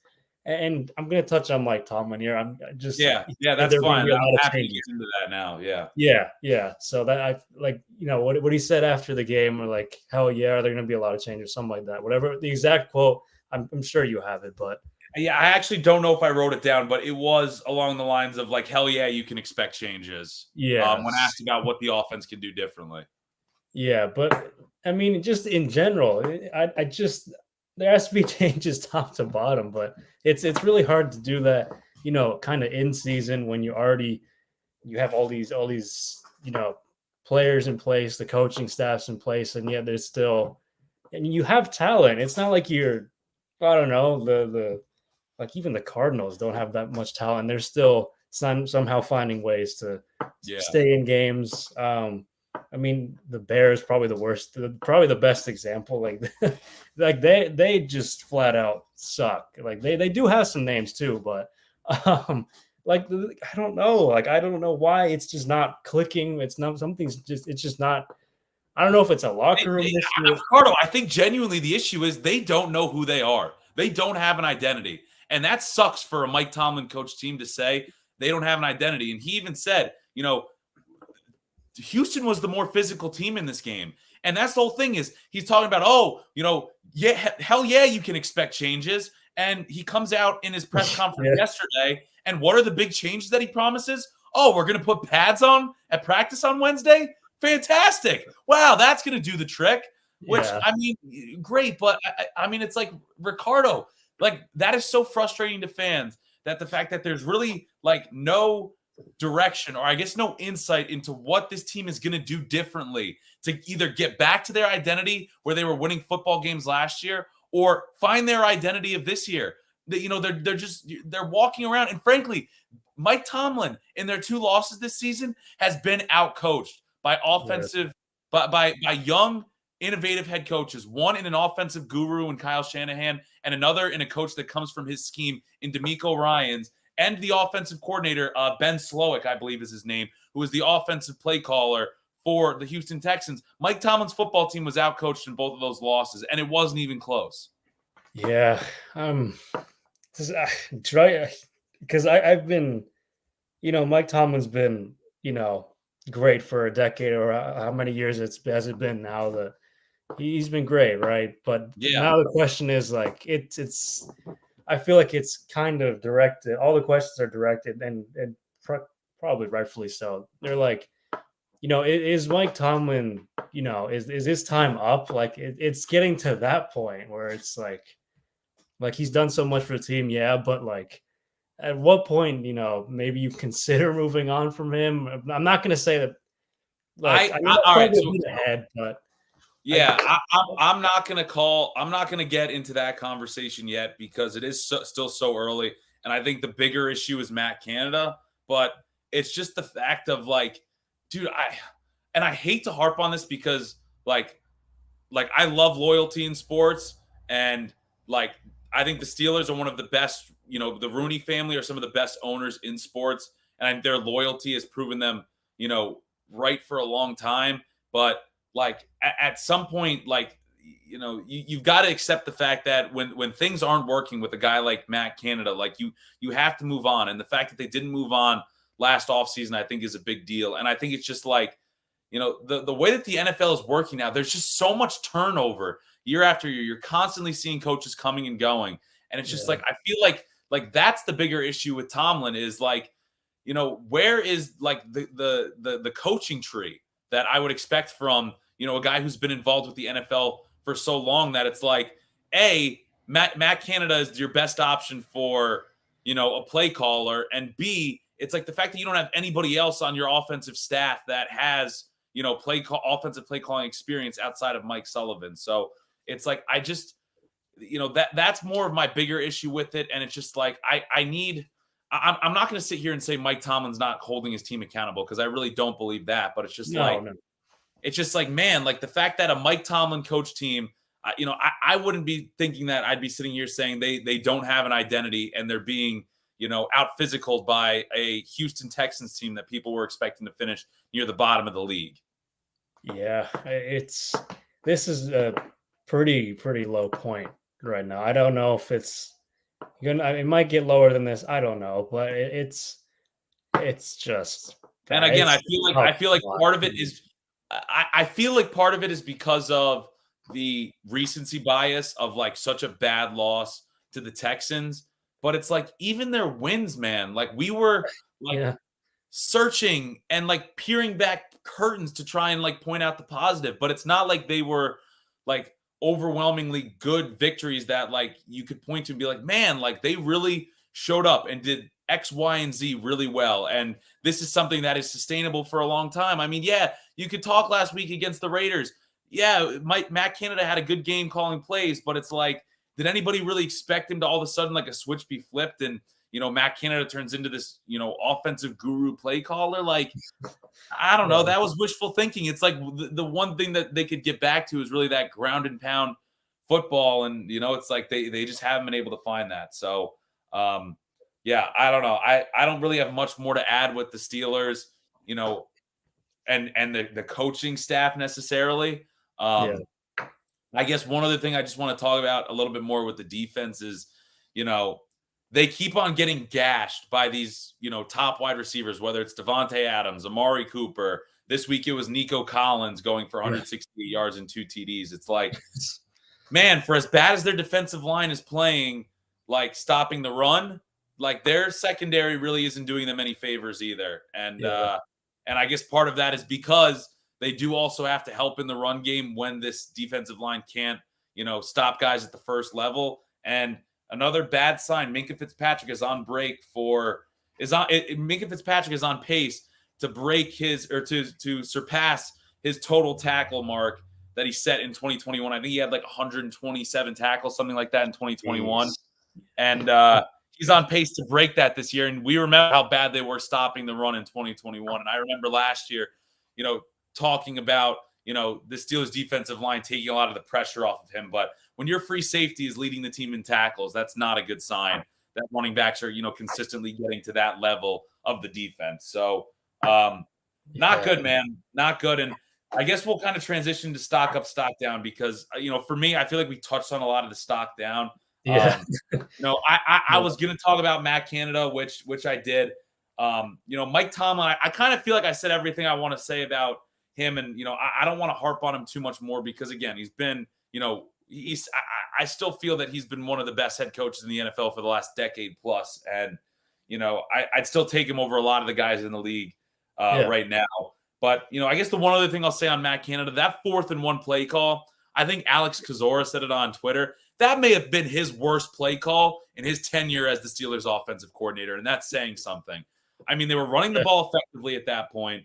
And I'm gonna touch on Mike Tomlin here. I'm just Yeah, yeah, there that's are going to fine. be a I'm lot of happy to changes. get into that now. Yeah. Yeah, yeah. So that I like, what he said after the game, or like, hell yeah, are there going to be a lot of changes, something like that. Whatever the exact quote, I'm sure you have it, but Yeah, I actually don't know if I wrote it down, but it was along the lines of like, hell yeah, you can expect changes. When yes, asked about what the offense can do differently. yeah. But I mean, just in general, I just there has to be changes top to bottom, but it's really hard to do that, kind of in season when you have all these players in place, the coaching staffs in place, and yet there's still and you have talent. It's not like you're, I don't know, the like even the Cardinals don't have that much talent. They're still somehow finding ways to Yeah. stay in games. I mean, the Bears probably the worst, probably the best example. Like, like they just flat out suck. Like they do have some names too, but like I don't know. Like I don't know why it's just not clicking. It's not something's just it's just not. I don't know if it's a locker room issue. Ricardo, I think genuinely the issue is they don't know who they are. They don't have an identity. And that sucks for a Mike Tomlin coach team to say they don't have an identity. And he even said, Houston was the more physical team in this game. And that's the whole thing is he's talking about, yeah, hell yeah, you can expect changes. And he comes out in his press conference Yeah, yesterday. And what are the big changes that he promises? Oh, we're going to put pads on at practice on Wednesday. Fantastic. Wow, that's going to do the trick. Which, yeah, I mean, great. But I mean, it's like Ricardo, like that is so frustrating to fans that the fact that there's really like no direction or I guess no insight into what this team is going to do differently to either get back to their identity where they were winning football games last year or find their identity of this year. They're walking around and frankly, Mike Tomlin in their two losses this season has been outcoached by yeah. offensive by young innovative head coaches, one in an offensive guru in Kyle Shanahan and another in a coach that comes from his scheme in D'Amico Ryans and the offensive coordinator, Ben Slowick, I believe is his name, who is the offensive play caller for the Houston Texans. Mike Tomlin's football team was outcoached in both of those losses, and it wasn't even close. Yeah. Try because I've been, Mike Tomlin's been, great for a decade or how many years has it been now that he's been great, right? But Yeah. now the question is like it's I feel like it's kind of directed. All the questions are directed and probably rightfully so. They're like, is Mike Tomlin, is his time up? Like it's getting to that point where it's like he's done so much for the team, yeah, but like at what point, maybe you consider moving on from him? I'm not going to say that. Like, I mean, that's all right. probably a So bit ahead, but yeah, I'm not gonna call. I'm not gonna get into that conversation yet because it is still so early, and I think the bigger issue is Matt Canada. But it's just the fact of like, dude, I hate to harp on this because like I love loyalty in sports, and like I think the Steelers are one of the best. The Rooney family are some of the best owners in sports, and their loyalty has proven them, right for a long time. But like at some point, like you've got to accept the fact that when things aren't working with a guy like Matt Canada, like you have to move on. And the fact that they didn't move on last offseason, I think is a big deal. And I think it's just like the way that the NFL is working now, there's just so much turnover year after year. You're constantly seeing coaches coming and going, and it's just yeah, like I feel like that's the bigger issue with Tomlin is like, where is like the coaching tree that I would expect from a guy who's been involved with the NFL for so long that it's like Matt Canada is your best option for a play caller, and B, it's like the fact that you don't have anybody else on your offensive staff that has offensive play calling experience outside of Mike Sullivan. So it's like I just that's more of my bigger issue with it, and it's just like I need I'm not going to sit here and say Mike Tomlin's not holding his team accountable because I really don't believe that. But No. it's just like, man, like the fact that a Mike Tomlin coach team, I wouldn't be thinking that. I'd be sitting here saying they don't have an identity and they're being, out physicaled by a Houston Texans team that people were expecting to finish near the bottom of the league. Yeah, this is a pretty low point right now. I don't know if it might get lower than this. I don't know, but it's just And bad. again, It's I feel like part of it is I feel like part of it is because of the recency bias of like such a bad loss to the Texans. But it's like even their wins, man. Like we were like yeah, searching and like peering back curtains to try and like point out the positive. But it's not like they were like overwhelmingly good victories that like you could point to and be like, man, like they really showed up and did X, Y, and Z really well. And this is something that is sustainable for a long time. I mean, yeah, you could talk last week against the Raiders. Yeah, Matt Canada had a good game calling plays, but it's like, did anybody really expect him to all of a sudden like a switch be flipped and Matt Canada turns into this offensive guru play caller? Like, I don't know. That was wishful thinking. It's like the one thing that they could get back to is really that ground and pound football, and it's like they just haven't been able to find that. So, yeah, I don't know. I don't really have much more to add with the Steelers, and the coaching staff necessarily. I guess one other thing I just want to talk about a little bit more with the defense is, they keep on getting gashed by these, top wide receivers, whether it's Devontae Adams, Amari Cooper. This week it was Nico Collins going for 168 yards and 2 TDs. It's like, man, for as bad as their defensive line is playing, like stopping the run, like their secondary really isn't doing them any favors either. And I guess part of that is because they do also have to help in the run game when this defensive line can't, stop guys at the first level. And another bad sign, Minkah Fitzpatrick is on pace to break his or to surpass his total tackle mark that he set in 2021. I think he had like 127 tackles, something like that in 2021. And he's on pace to break that this year. And we remember how bad they were stopping the run in 2021. And I remember last year, talking about, the Steelers defensive line taking a lot of the pressure off of him. But when your free safety is leading the team in tackles, that's not a good sign that running backs are, consistently getting to that level of the defense. So not good, man. Not good. And I guess we'll kind of transition to stock up, stock down, because, for me, I feel like we touched on a lot of the stock down. Yeah. I was going to talk about Matt Canada, which I did. Mike Tomlin, I kind of feel like I said everything I want to say about him. And, I don't want to harp on him too much more because, again, he's been, I still feel that he's been one of the best head coaches in the NFL for the last decade plus. And, I'd still take him over a lot of the guys in the league right now. But, I guess the one other thing I'll say on Matt Canada, that 4th and 1 play call, I think Alex Kozora said it on Twitter. That may have been his worst play call in his tenure as the Steelers offensive coordinator. And that's saying something. I mean, they were running the ball effectively at that point.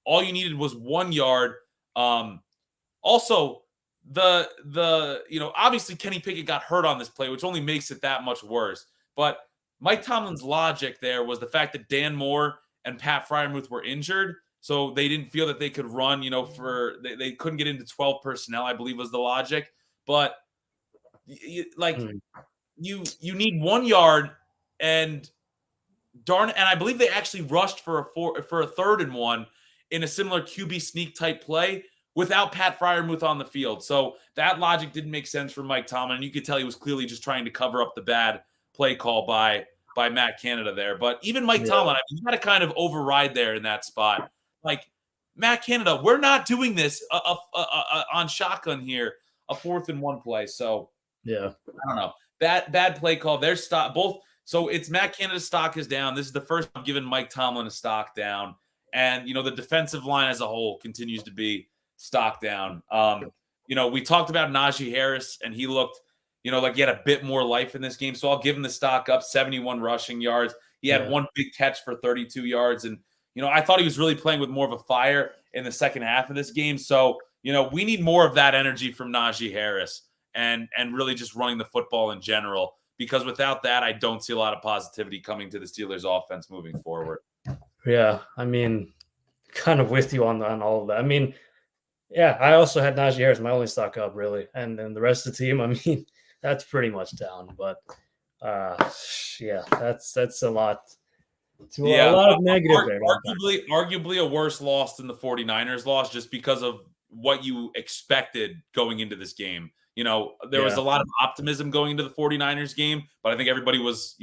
All you needed was 1 yard. Also, obviously Kenny Pickett got hurt on this play, which only makes it that much worse. But Mike Tomlin's logic there was the fact that Dan Moore and Pat Freiermuth were injured. So they didn't feel that they could run, they couldn't get into 12 personnel, I believe was the logic. But you need 1 yard and I believe they actually rushed for a 3rd and 1 in a similar QB sneak type play without Pat Freiermuth on the field. So that logic didn't make sense for Mike Tomlin. And you could tell he was clearly just trying to cover up the bad play call by Matt Canada there. But even Mike Tomlin, you got to kind of override there in that spot. Like, Matt Canada, we're not doing this on shotgun here, a 4th and 1 play. So I don't know. Bad play call. Their stock both. So it's Matt Canada's stock is down. This is the first time giving Mike Tomlin a stock down. And, the defensive line as a whole continues to be stock down. We talked about Najee Harris, and he looked, like he had a bit more life in this game. So I'll give him the stock up, 71 rushing yards. He had 1 big catch for 32 yards. And, I thought he was really playing with more of a fire in the second half of this game. So, we need more of that energy from Najee Harris and really just running the football in general, because without that, I don't see a lot of positivity coming to the Steelers offense moving forward. Yeah, I mean, kind of with you on all of that. I mean, yeah, I also had Najee Harris, my only stock up really, and then the rest of the team. I mean, that's pretty much down. But yeah, that's a lot. To a Yeah, lot of negative there. arguably a worse loss than the 49ers loss just because of what you expected going into this game. There was a lot of optimism going into the 49ers game, but I think everybody was,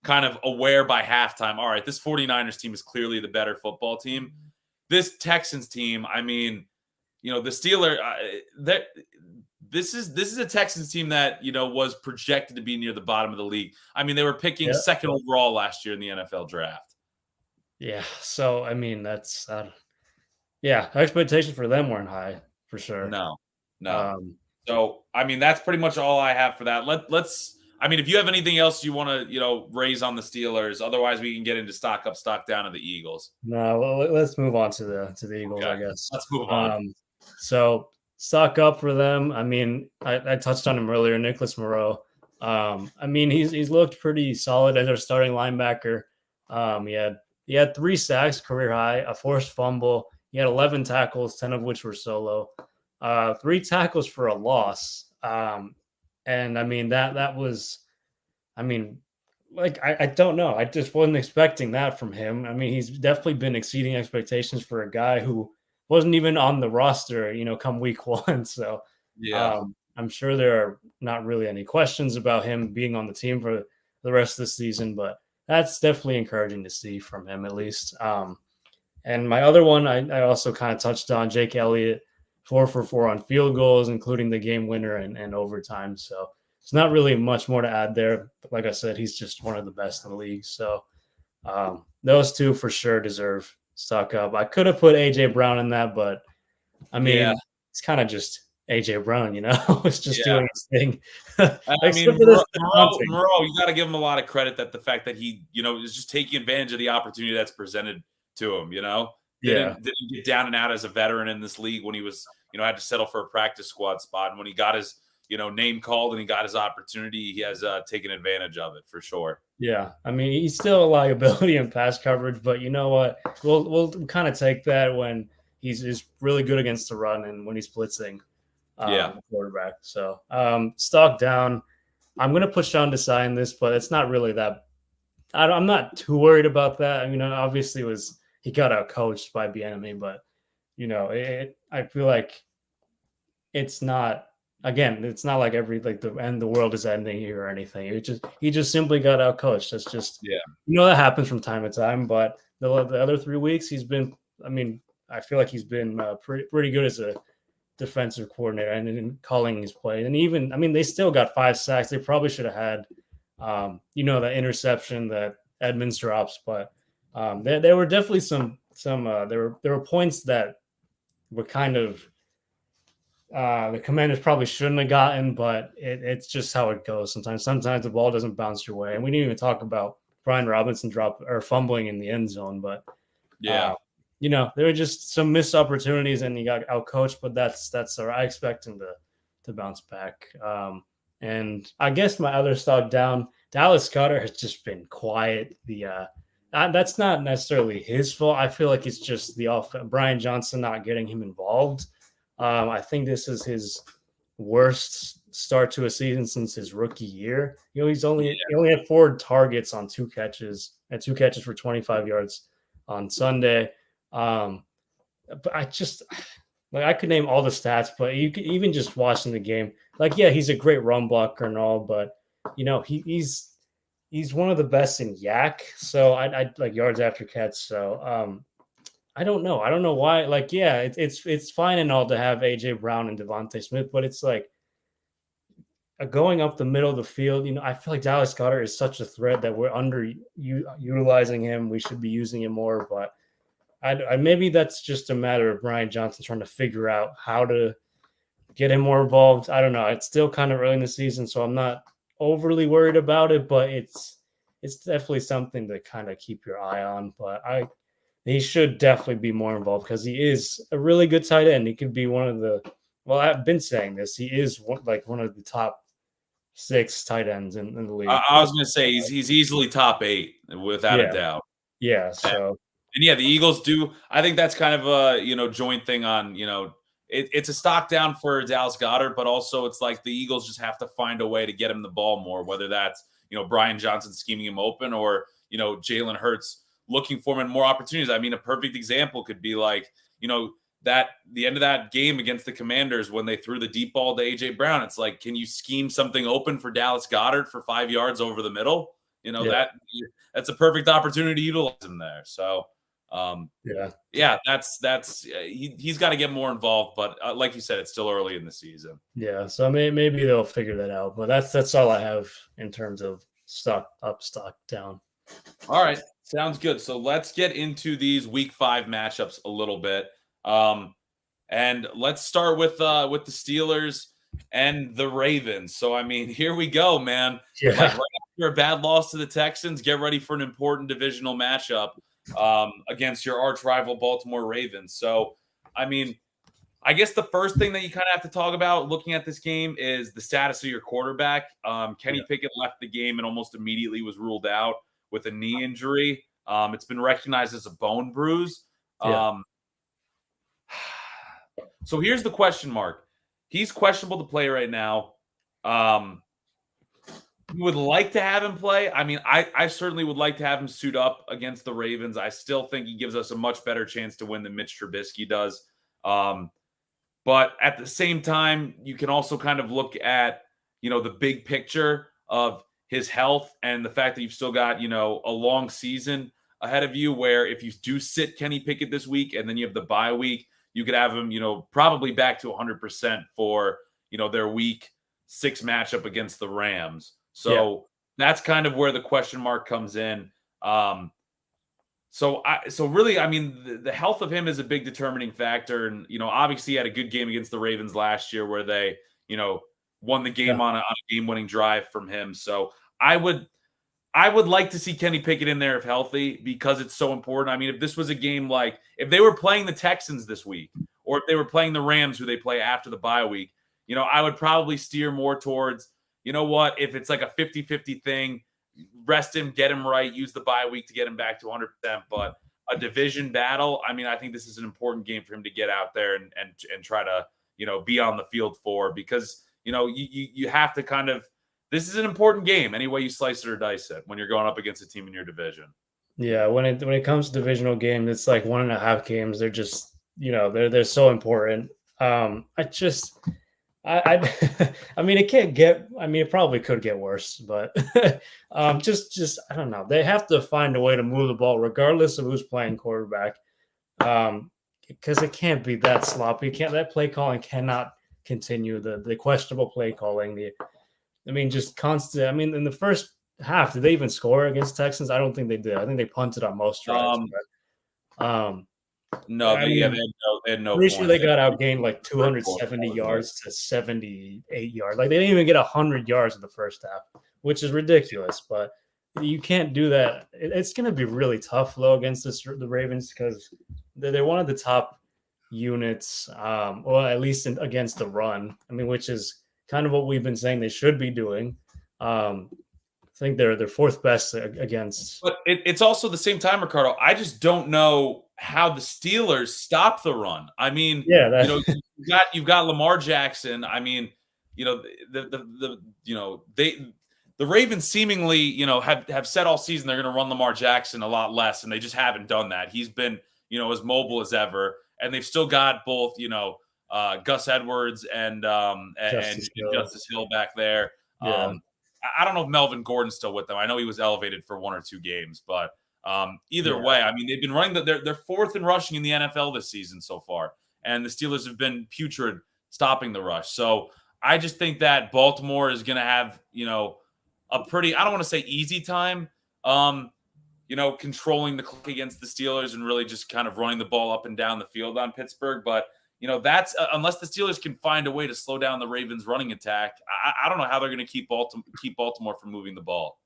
kind of aware by halftime. All right, this 49ers team is clearly the better football team. This Texans team, I mean, the Steelers, this is a Texans team that, was projected to be near the bottom of the league. I mean, they were picking second overall last year in the NFL draft. Yeah. So, I mean, that's, expectations for them weren't high for sure. No. So, I mean, that's pretty much all I have for that. I mean, if you have anything else you want to, raise on the Steelers, otherwise we can get into stock up, stock down of the Eagles. No, well, let's move on to the Eagles, I guess. Let's move on. So stock up for them. I mean, I touched on him earlier, Nicholas Moreau. I mean, he's looked pretty solid as our starting linebacker. He had 3 sacks, career high, a forced fumble. He had 11 tackles, 10 of which were solo. 3 tackles for a loss. And I mean, that was, I mean, like, I don't know. I just wasn't expecting that from him. I mean, he's definitely been exceeding expectations for a guy who wasn't even on the roster, come week 1. So I'm sure there are not really any questions about him being on the team for the rest of the season, but that's definitely encouraging to see from him at least. And my other one, I also kind of touched on, Jake Elliott, 4 for 4 on field goals, including the game winner and overtime. So it's not really much more to add there. But like I said, he's just one of the best in the league. So those 2 for sure deserve stock up. I could have put AJ Brown in that, but I mean, it's kind of just AJ Brown, it's just doing his thing. I mean, Moreau, you got to give him a lot of credit that the fact that he, is just taking advantage of the opportunity that's presented to him, Didn't get down and out as a veteran in this league when he was, had to settle for a practice squad spot. And when he got his, name called and he got his opportunity, he has taken advantage of it for sure. Yeah. I mean, he's still a liability in pass coverage, but you know what? We'll kind of take that when he's really good against the run and when he's blitzing the quarterback. So stock down. I'm going to put Sean Desai in this, but it's not really that. I'm not too worried about that. I mean, obviously he got out coached by Bieniemy, but I feel like it's not like the world is ending here or anything. He just simply got out coached. That's just that happens from time to time. But the other 3 weeks he's been. I mean, I feel like he's been pretty good as a defensive coordinator and in calling his plays. And even, I mean, they still got 5 sacks. They probably should have had the interception that Edmonds drops, but there were definitely some there were points that were kind of the Commanders probably shouldn't have gotten, but it's just how it goes sometimes. Sometimes the ball doesn't bounce your way, and we didn't even talk about Brian Robinson fumbling in the end zone, but there were just some missed opportunities, and he got outcoached. But that's all right. I expect him to bounce back. And I guess my other stock down, Dallas Goedert has just been quiet. That's not necessarily his fault. I feel like it's just the Brian Johnson not getting him involved. I think this is his worst start to a season since his rookie year. He only had 4 targets on 2 catches for 25 yards on Sunday. But I just I could name all the stats, but you could even just watching the game. He's a great run blocker and all, but he's one of the best in yak. So I like yards after catch. So I don't know. I don't know why. It's fine and all to have AJ Brown and Devontae Smith, but it's like going up the middle of the field. I feel like Dallas Goedert is such a threat that we're utilizing him. We should be using him more, but maybe that's just a matter of Brian Johnson trying to figure out how to get him more involved. I don't know. It's still kind of early in the season, so I'm not overly worried about it, but it's definitely something to kind of keep your eye on. But he should definitely be more involved because he is a really good tight end. He could be one of the, well, I've been saying this, he is one of the top 6 tight ends in the league. I was going to say he's easily top 8 without a Yeah, doubt. yeah. And, So and yeah, the Eagles do. I think that's kind of a joint thing on it's a stock down for Dallas Goedert, but also it's like the Eagles just have to find a way to get him the ball more, whether that's Brian Johnson scheming him open or Jalen Hurts looking for him in more opportunities. I mean, a perfect example could be like that the end of that game against the Commanders when they threw the deep ball to AJ Brown. It's like, can you scheme something open for Dallas Goedert for 5 yards over the middle? yeah, That's a perfect opportunity to utilize him there. So, yeah, yeah, he's got to get more involved. But like you said, it's still early in the season. yeah. So maybe they'll figure that out. But that's all I have in terms of stock up, stock down. All right, sounds good. So let's get into these Week 5 matchups a little bit, and let's start with the Steelers and the Ravens. So I mean, here we go, man. Yeah, Like right after a bad loss to the Texans, get ready for an important divisional matchup against your arch rival Baltimore Ravens. So I mean, I guess the first thing that you kind of have to talk about looking at this game is the status of your quarterback. Kenny Pickett left the game and almost immediately was ruled out with a knee injury. It's been recognized as a bone bruise. So here's the question mark. He's questionable to play right now. You would like to have him play. I mean, I certainly would like to have him suit up against the Ravens. I still think he gives us a much better chance to win than Mitch Trubisky does. But at the same time, you can also kind of look at, the big picture of his health and the fact that you've still got, a long season ahead of you where if you do sit Kenny Pickett this week and then you have the bye week, you could have him, probably back to 100% for, their week 6 matchup against the Rams. So that's kind of where the question mark comes in. So really, I mean, the health of him is a big determining factor. And, obviously he had a good game against the Ravens last year where they, won the game on a game-winning drive from him. So I would like to see Kenny Pickett in there if healthy because it's so important. I mean, if this was a game like if they were playing the Texans this week or if they were playing the Rams who they play after the bye week, I would probably steer more towards, if it's like a 50-50 thing, rest him, get him right, use the bye week to get him back to 100%. But a division battle, I mean, I think this is an important game for him to get out there and try to, be on the field for because, you have to kind of this is an important game any way you slice it or dice it when you're going up against a team in your division. Yeah, when it comes to divisional games, it's like 1.5 games. They're just they're so important. I mean, it can't get. I mean, it probably could get worse, but just I don't know. They have to find a way to move the ball, regardless of who's playing quarterback, because it can't be that sloppy. That play calling cannot continue. The questionable play calling. Just constant. I mean, in the first half, did they even score against Texans? I don't think they did. I think they punted on most drives. No, they had no. Pretty sure they got outgained like 270 yards to 78 yards. Like they didn't even get 100 yards in the first half, which is ridiculous. But you can't do that. It's going to be really tough though against the Ravens because they're one of the top units, or at least against the run. I mean, which is kind of what we've been saying they should be doing. I think they're 4th best against. But it's also the same time, Ricardo. I just don't know how the Steelers stop the run. I mean, you've got Lamar Jackson. I mean, the Ravens seemingly have said all season they're going to run Lamar Jackson a lot less, and they just haven't done that. He's been as mobile as ever, and they've still got both Gus Edwards and Justice Hill back there. Yeah. I don't know if Melvin Gordon's still with them. I know he was elevated for 1 or 2 games, but either way, I mean, they've been running they're 4th in rushing in the NFL this season so far, and the Steelers have been putrid stopping the rush. So I just think that Baltimore is going to have a pretty I don't want to say easy time, controlling the clock against the Steelers and really just kind of running the ball up and down the field on Pittsburgh, but. That's unless the Steelers can find a way to slow down the Ravens' running attack. I don't know how they're going to keep Baltimore from moving the ball.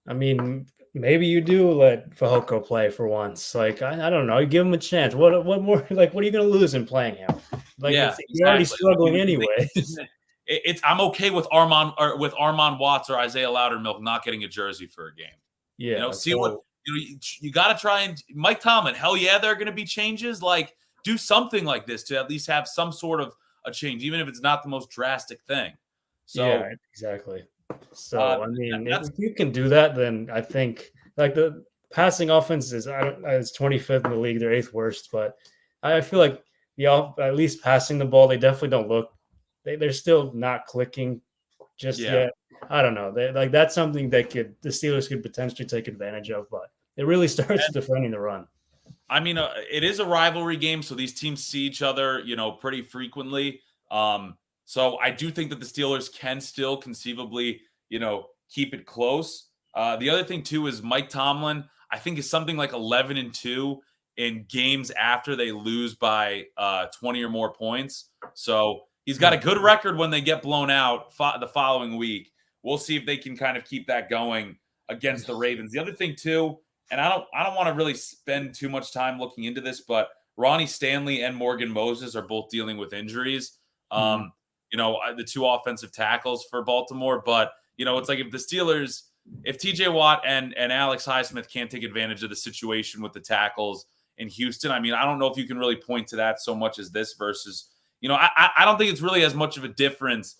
I mean, maybe you do let Fehoko play for once. Like I don't know, you give him a chance. What more? Like, what are you going to lose in playing him? Like, yeah, you're already struggling anyway. it's I'm okay with Armand Watts or Isaiah Loudermilk not getting a jersey for a game. Yeah. See what you got to try and Mike Tomlin. Hell yeah, there are going to be changes. Like do something like this to at least have some sort of a change, even if it's not the most drastic thing. So yeah, exactly. So I mean, if you can do that, then I think like the passing offense is 25th in the league. They're 8th worst, but I feel like at least passing the ball, they definitely don't look. They're still not clicking just yet. I don't know. That's something that the Steelers could potentially take advantage of, but it really starts defending the run. I mean, it is a rivalry game, so these teams see each other, pretty frequently. So I do think that the Steelers can still conceivably, keep it close. The other thing too is Mike Tomlin, I think, is something like 11-2 in games after they lose by 20 or more points. So he's got a good record when they get blown out the following week. We'll see if they can kind of keep that going against the Ravens. The other thing too, and I don't want to really spend too much time looking into this, but Ronnie Stanley and Morgan Moses are both dealing with injuries. The two offensive tackles for Baltimore. But, it's like if the Steelers, if TJ Watt and Alex Highsmith can't take advantage of the situation with the tackles in Houston, I mean, I don't know if you can really point to that so much as this versus, I don't think it's really as much of a difference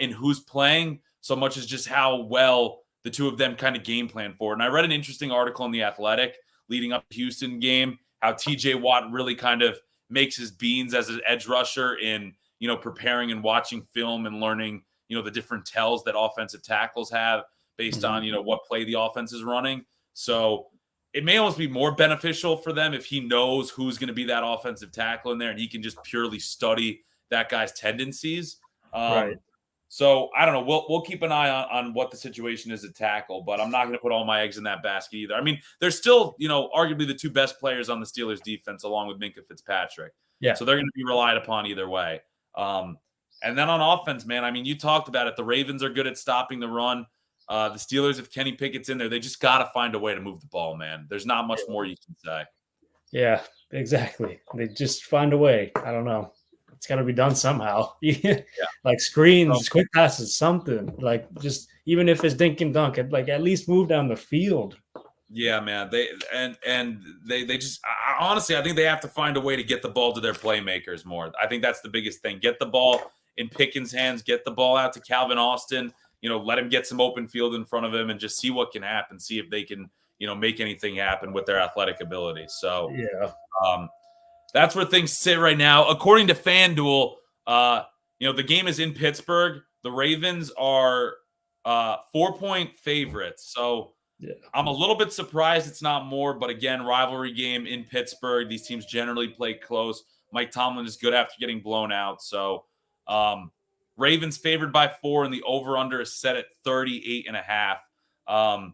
in who's playing so much as just how well the two of them kind of game plan for it. And I read an interesting article in The Athletic leading up to the Houston game, how TJ Watt really kind of makes his beans as an edge rusher in, preparing and watching film and learning, the different tells that offensive tackles have based on, what play the offense is running. So it may almost be more beneficial for them if he knows who's going to be that offensive tackle in there and he can just purely study that guy's tendencies. Right. So I don't know. We'll keep an eye on what the situation is at tackle, but I'm not going to put all my eggs in that basket either. I mean, they're still, arguably the two best players on the Steelers defense, along with Minkah Fitzpatrick. Yeah. So they're going to be relied upon either way. And then on offense, man, I mean, you talked about it. The Ravens are good at stopping the run. The Steelers, if Kenny Pickett's in there, they just got to find a way to move the ball, man. There's not much more you can say. Yeah, exactly. They just find a way. I don't know. It's got to be done somehow. Like screens, quick passes, something. Like just even if it's dink and dunk, like at least move down the field. Yeah, man. They just honestly, I think they have to find a way to get the ball to their playmakers more. I think that's the biggest thing. Get the ball in Pickens' hands. Get the ball out to Calvin Austin. Let him get some open field in front of him and just see what can happen. See if they can, make anything happen with their athletic ability. So that's where things sit right now. According to FanDuel, the game is in Pittsburgh. The Ravens are 4-point favorites. So I'm a little bit surprised it's not more. But again, rivalry game in Pittsburgh. These teams generally play close. Mike Tomlin is good after getting blown out. So Ravens favored by 4, and the over-under is set at 38.5.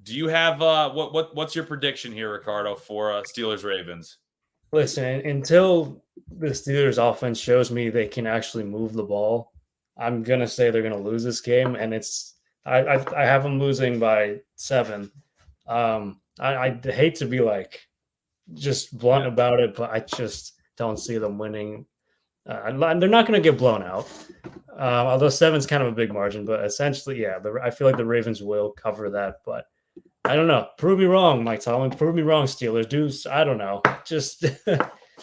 Do you have what's your prediction here, Ricardo, for Steelers Ravens? Listen, until the Steelers offense shows me they can actually move the ball, I'm gonna say they're gonna lose this game, and I have them losing by 7. I hate to be like just blunt about it, but I just don't see them winning. They're not going to get blown out, although 7's kind of a big margin. But essentially, I feel like the Ravens will cover that. But I don't know. Prove me wrong, Mike Tomlin. Prove me wrong, Steelers. I don't know. Just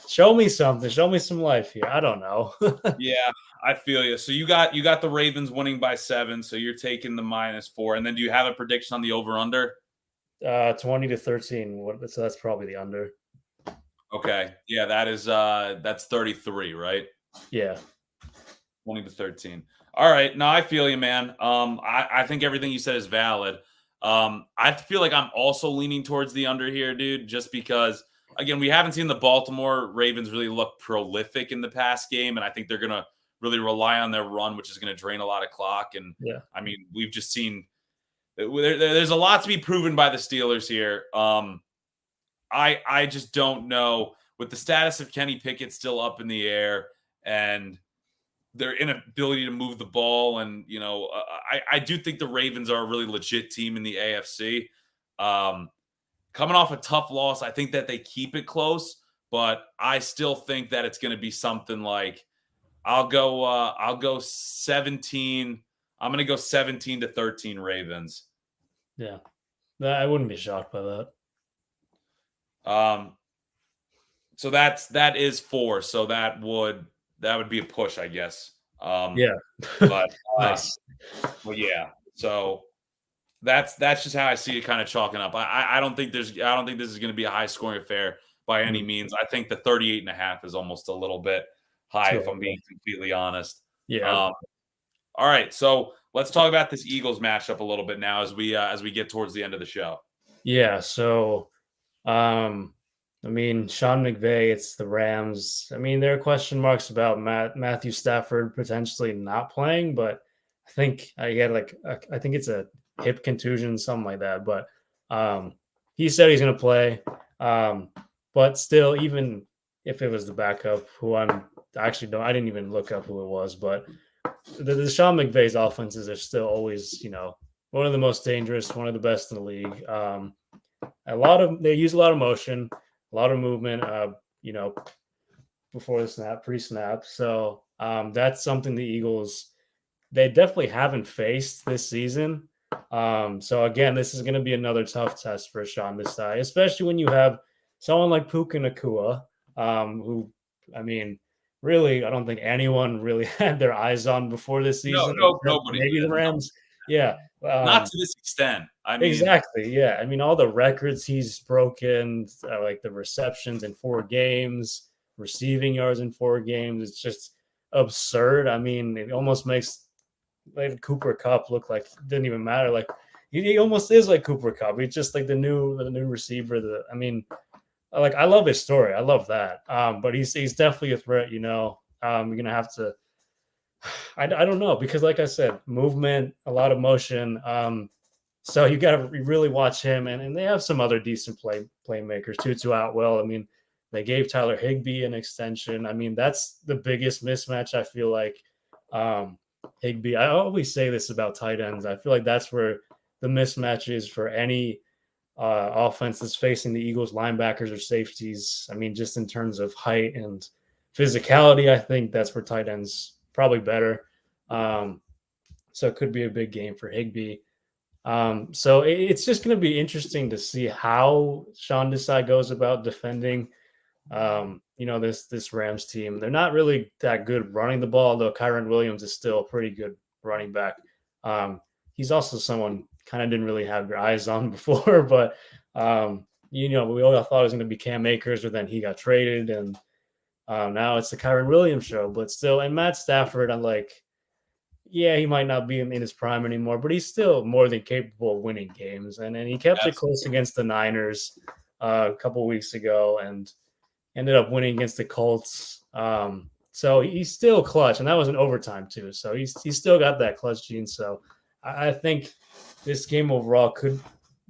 show me something. Show me some life here. I don't know. Yeah, I feel you. So you got the Ravens winning by 7. So you're taking the -4. And then do you have a prediction on the over/under? 20-13. So that's probably the under. Okay. Yeah, that's 33, right? Yeah. 20-13. All right. No, I feel you, man. I think everything you said is valid. I feel like I'm also leaning towards the under here, dude, just because, again, we haven't seen the Baltimore Ravens really look prolific in the past game, and I think they're going to really rely on their run, which is going to drain a lot of clock. And, I mean, we've just seen there's a lot to be proven by the Steelers here. I just don't know, with the status of Kenny Pickett still up in the air and their inability to move the ball. And, I do think the Ravens are a really legit team in the AFC. Coming off a tough loss, I think that they keep it close, but I still think that it's going to be something like I'll go 17. I'm gonna go 17-13 Ravens. Yeah, I wouldn't be shocked by that. Um, so that is 4. So that would be a push, I guess. Yeah, But nice. well, yeah. So that's just how I see it kind of chalking up. I don't think this is going to be a high scoring affair by any Mm, means. I think the 38.5 is almost a little bit high too if I'm high. being completely honest. Yeah, Um, all right, so let's talk about this Eagles matchup a little bit now as we get towards the end of the show. yeah. So, I mean, Sean McVay, it's the Rams. I mean, there are question marks about Matthew Stafford potentially not playing, but I think I had I think it's a hip contusion, something like that. But he said he's going to play. Um, but still, even if it was the backup, who I actually don't, I didn't even look up who it was, but the Sean McVay's offenses are still always, one of the most dangerous, one of the best in the league. They use a lot of motion, a lot of movement. You know, before the snap, pre-snap. So that's something the Eagles they definitely haven't faced this season. So again, this is going to be another tough test for Sean Desai, especially when you have someone like Puka Nakua, who, I mean, really, I don't think anyone really had their eyes on before this No, season, no, except nobody maybe did. the Rams. Yeah. Not to this extent. I mean, Exactly. Yeah. I mean, all the records he's broken, like the receptions in 4 games, receiving yards in 4 games, it's just absurd. I mean, it almost makes like Cooper Cup look like it didn't even matter. Like he almost is like Cooper Cup. He's just like the new receiver. I mean, like I love his story. I love that. But he's definitely a threat. You're gonna have to. I don't know because, like I said, movement, a lot of motion. So you got to really watch him, and they have some other decent playmakers too. To Outwell, I mean, they gave Tyler Higbee an extension. I mean, that's the biggest mismatch. I feel like Higbee. I always say this about tight ends. I feel like that's where the mismatch is for any offense that's facing the Eagles, linebackers or safeties. I mean, just in terms of height and physicality, I think that's where tight ends probably better. Um, so it could be a big game for Higbee. So it's just going to be interesting to see how Sean Desai goes about defending. This Rams team. They're not really that good running the ball, though. Kyron Williams is still a pretty good running back. He's also someone kind of didn't really have your eyes on before, but we all thought it was going to be Cam Akers, but then he got traded, and now it's the Kyron Williams show. But still, and Matt Stafford, I'm like, yeah, he might not be in his prime anymore, but he's still more than capable of winning games. And he kept it close against the Niners a couple weeks ago and ended up winning against the Colts. So he's still clutch, and that was an overtime too. So he's still got that clutch gene. So I think this game overall could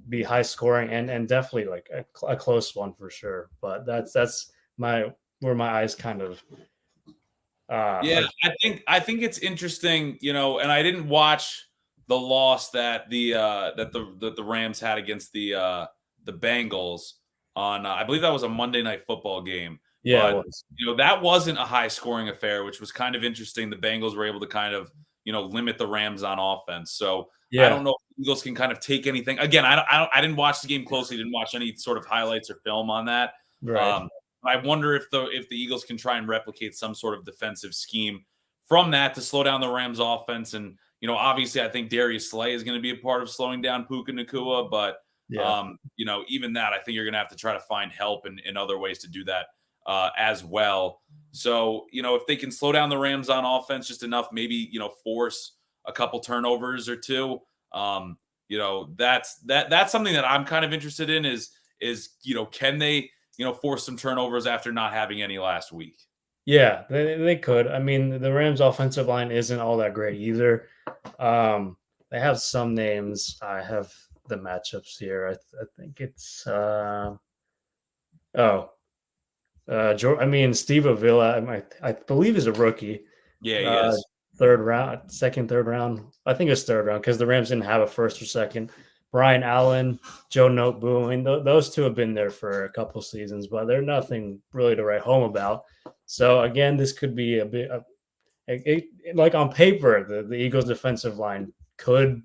be high scoring and definitely like a close one for sure. But that's where my eyes kind of yeah, I think it's interesting, and I didn't watch the loss that the Rams had against the Bengals on I believe that was a Monday Night Football game, yeah, it but was. that wasn't a high scoring affair, which was kind of interesting. The Bengals were able to kind of limit the Rams on offense. So I Yeah, don't know if the Eagles can kind of take anything. Again, I didn't watch the game closely, didn't watch any sort of highlights or film on that. right. Um, I wonder if the Eagles can try and replicate some sort of defensive scheme from that to slow down the Rams offense. And, obviously I think Darius Slay is going to be a part of slowing down Puka Nakua, but Yeah. even that, I think you're going to have to try to find help in other ways to do that as well. So, if they can slow down the Rams on offense just enough, maybe, force a couple turnovers or two, that's something that I'm kind of interested in is, can they, force some turnovers after not having any last week? Yeah, they could. I mean, the Rams' offensive line isn't all that great either. They have some names. I have the matchups here. I think it's I mean Steve Avila. I believe is a rookie. Yeah, he Uh, is. third round, third round. I think it's third round because the Rams didn't have a first or second. Brian Allen, Joe Noteboom. I mean, those two have been there for a couple seasons, but they're nothing really to write home about. So again, this could be a bit. like on paper, the Eagles' defensive line could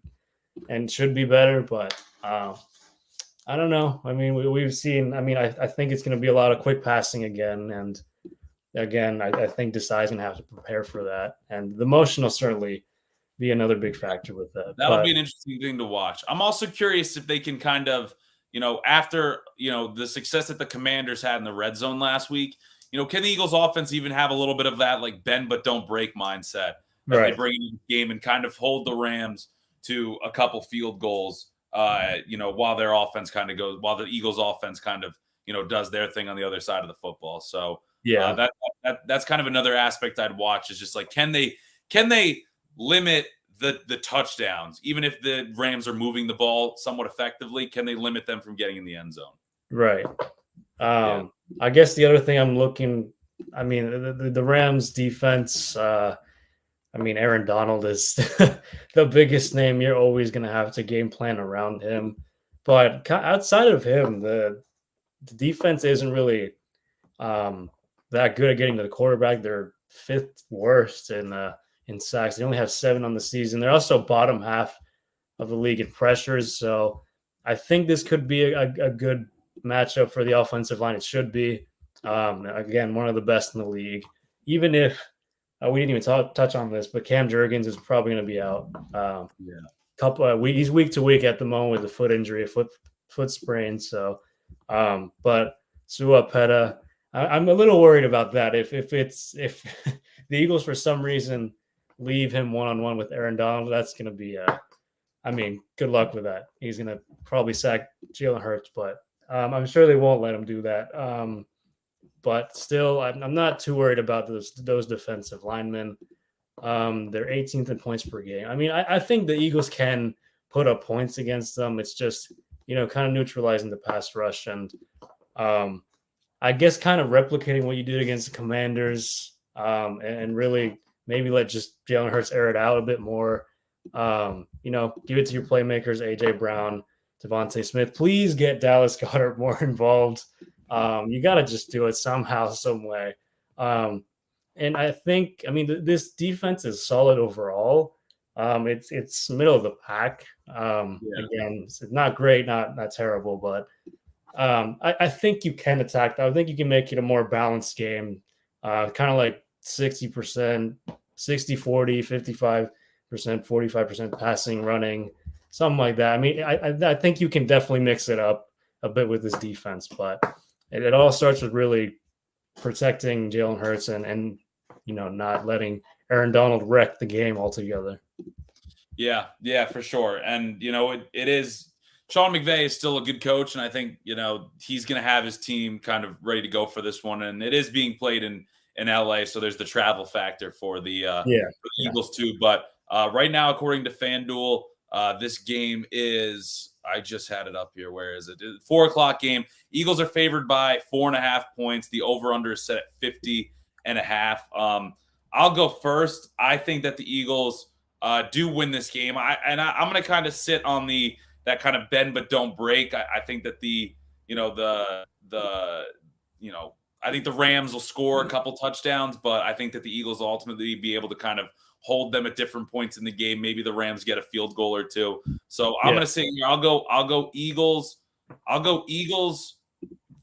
and should be better, but I don't know. I mean, we've seen. I mean, I think it's going to be a lot of quick passing again, and again, I think Desai's going to have to prepare for that, and the motion will certainly be another big factor with that. That'll But be an interesting thing to watch. I'm also curious if they can kind of, after, the success that the Commanders had in the red zone last week, can the Eagles offense even have a little bit of that like bend but don't break mindset as they right, bring in the game and kind of hold the Rams to a couple field goals, while their offense kind of goes, while the Eagles offense kind of, does their thing on the other side of the football. So yeah, that's kind of another aspect I'd watch is just like, can they limit the touchdowns, even if the Rams are moving the ball somewhat effectively, can they limit them from getting in the end zone? right. Yeah. I guess the other thing I'm looking, I mean, the Rams defense. I mean, Aaron Donald is the biggest name. You're always going to have to game plan around him. But outside of him, the defense isn't really that good at getting to the quarterback. They're fifth worst in sacks. They only have 7 on the season. They're also bottom half of the league in pressures. So I think this could be a good matchup for the offensive line. It should be. Again, one of the best in the league. Even if we didn't even touch on this, but Cam Jurgens is probably going to be out. He's week to week at the moment with a foot injury, a foot sprain. So, but Sua Peta, I'm a little worried about that. If the Eagles for some reason leave him one-on-one with Aaron Donald, that's going to be I mean, good luck with that. He's going to probably sack Jalen Hurts, but I'm sure they won't let him do that. But still, I'm not too worried about those defensive linemen. They're 18th in points per game. I mean, I think the Eagles can put up points against them. It's just, kind of neutralizing the pass rush and I guess kind of replicating what you did against the Commanders and really maybe let just Jalen Hurts air it out a bit more. Give it to your playmakers, A.J. Brown, Devontae Smith. Please get Dallas Goedert more involved. You got to just do it somehow, some way. And I think, this defense is solid overall. It's middle of the pack. Again, it's not great, not terrible, but I think you can attack that. I think you can make it a more balanced game, kind of like 60%, 60-40, 55%, 45% passing, running, something like that. I mean, I think you can definitely mix it up a bit with this defense, but it all starts with really protecting Jalen Hurts and not letting Aaron Donald wreck the game altogether. Yeah, for sure. And it is Sean McVay is still a good coach, and I think he's going to have his team kind of ready to go for this one. And it is being played in LA, so there's the travel factor for the Eagles too. But right now, according to FanDuel, this game is, I just had it up here. Where is it? 4:00 game. Eagles are favored by 4.5 points. The over/under is set at 50.5. I'll go first. I think that the Eagles do win this game. I'm going to kind of sit on that kind of bend but don't break. I think that I think the Rams will score a couple touchdowns, but I think that the Eagles will ultimately be able to kind of hold them at different points in the game. Maybe the Rams get a field goal or two. So I'm going to say here, I'll go Eagles. I'll go Eagles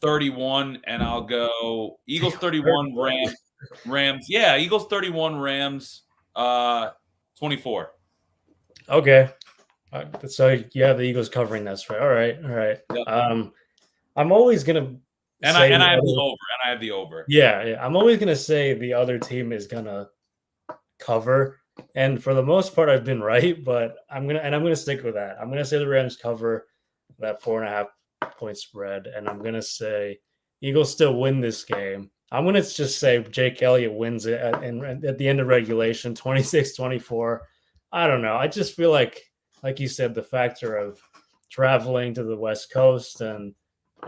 31, and I'll go Eagles 31, Rams. Yeah, Eagles 31, Rams 24. Okay. So you have the Eagles covering this, right? All right. Yep. I'm always going to I have the over. Yeah. I'm always going to say the other team is going to cover. And for the most part, I've been right, but I'm going to stick with that. I'm going to say the Rams cover that 4.5 point spread. And I'm going to say Eagles still win this game. I'm going to just say Jake Elliott wins it at the end of regulation, 26-24. I don't know. I just feel like you said, the factor of traveling to the West Coast and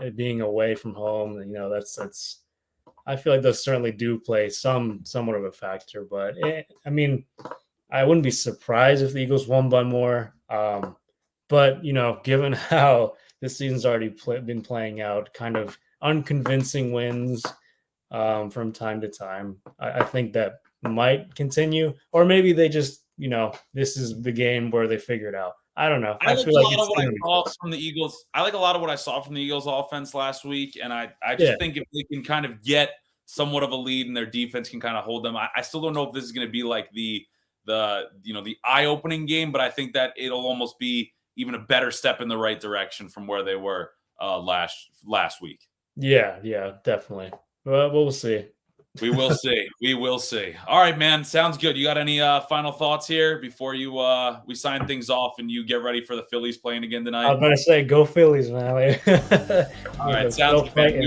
it being away from home, that's I feel like those certainly do play somewhat of a factor. But I wouldn't be surprised if the Eagles won by more. But given how this season's already been playing out, kind of unconvincing wins from time to time, I think that might continue, or maybe they just, this is the game where they figure it out. I don't know. I I like feel a like lot of it's what I going to be saw close. from the Eagles. I like a lot of what I saw from the Eagles offense last week, and I Yeah. just think if they can kind of get somewhat of a lead and their defense can kind of hold them, I still don't know if this is going to be like the eye-opening game, but I think that it'll almost be even a better step in the right direction from where they were last week. Yeah, definitely. Well, we'll see. We will see. We will see. All right, man. Sounds good. You got any final thoughts here before we sign things off and you get ready for the Phillies playing again I tonight? was going to say, go Phillies, man. All right, sounds good, man.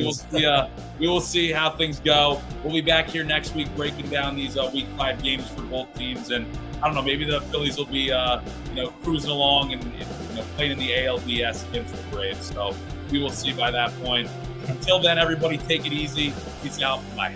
We will see how things go. We'll be back here next week breaking down these Week 5 games for both teams, and I don't know, maybe the Phillies will be cruising along and playing in the ALDS against the Braves. So we will see by that point. Until then, everybody, take it easy. Peace out. Bye.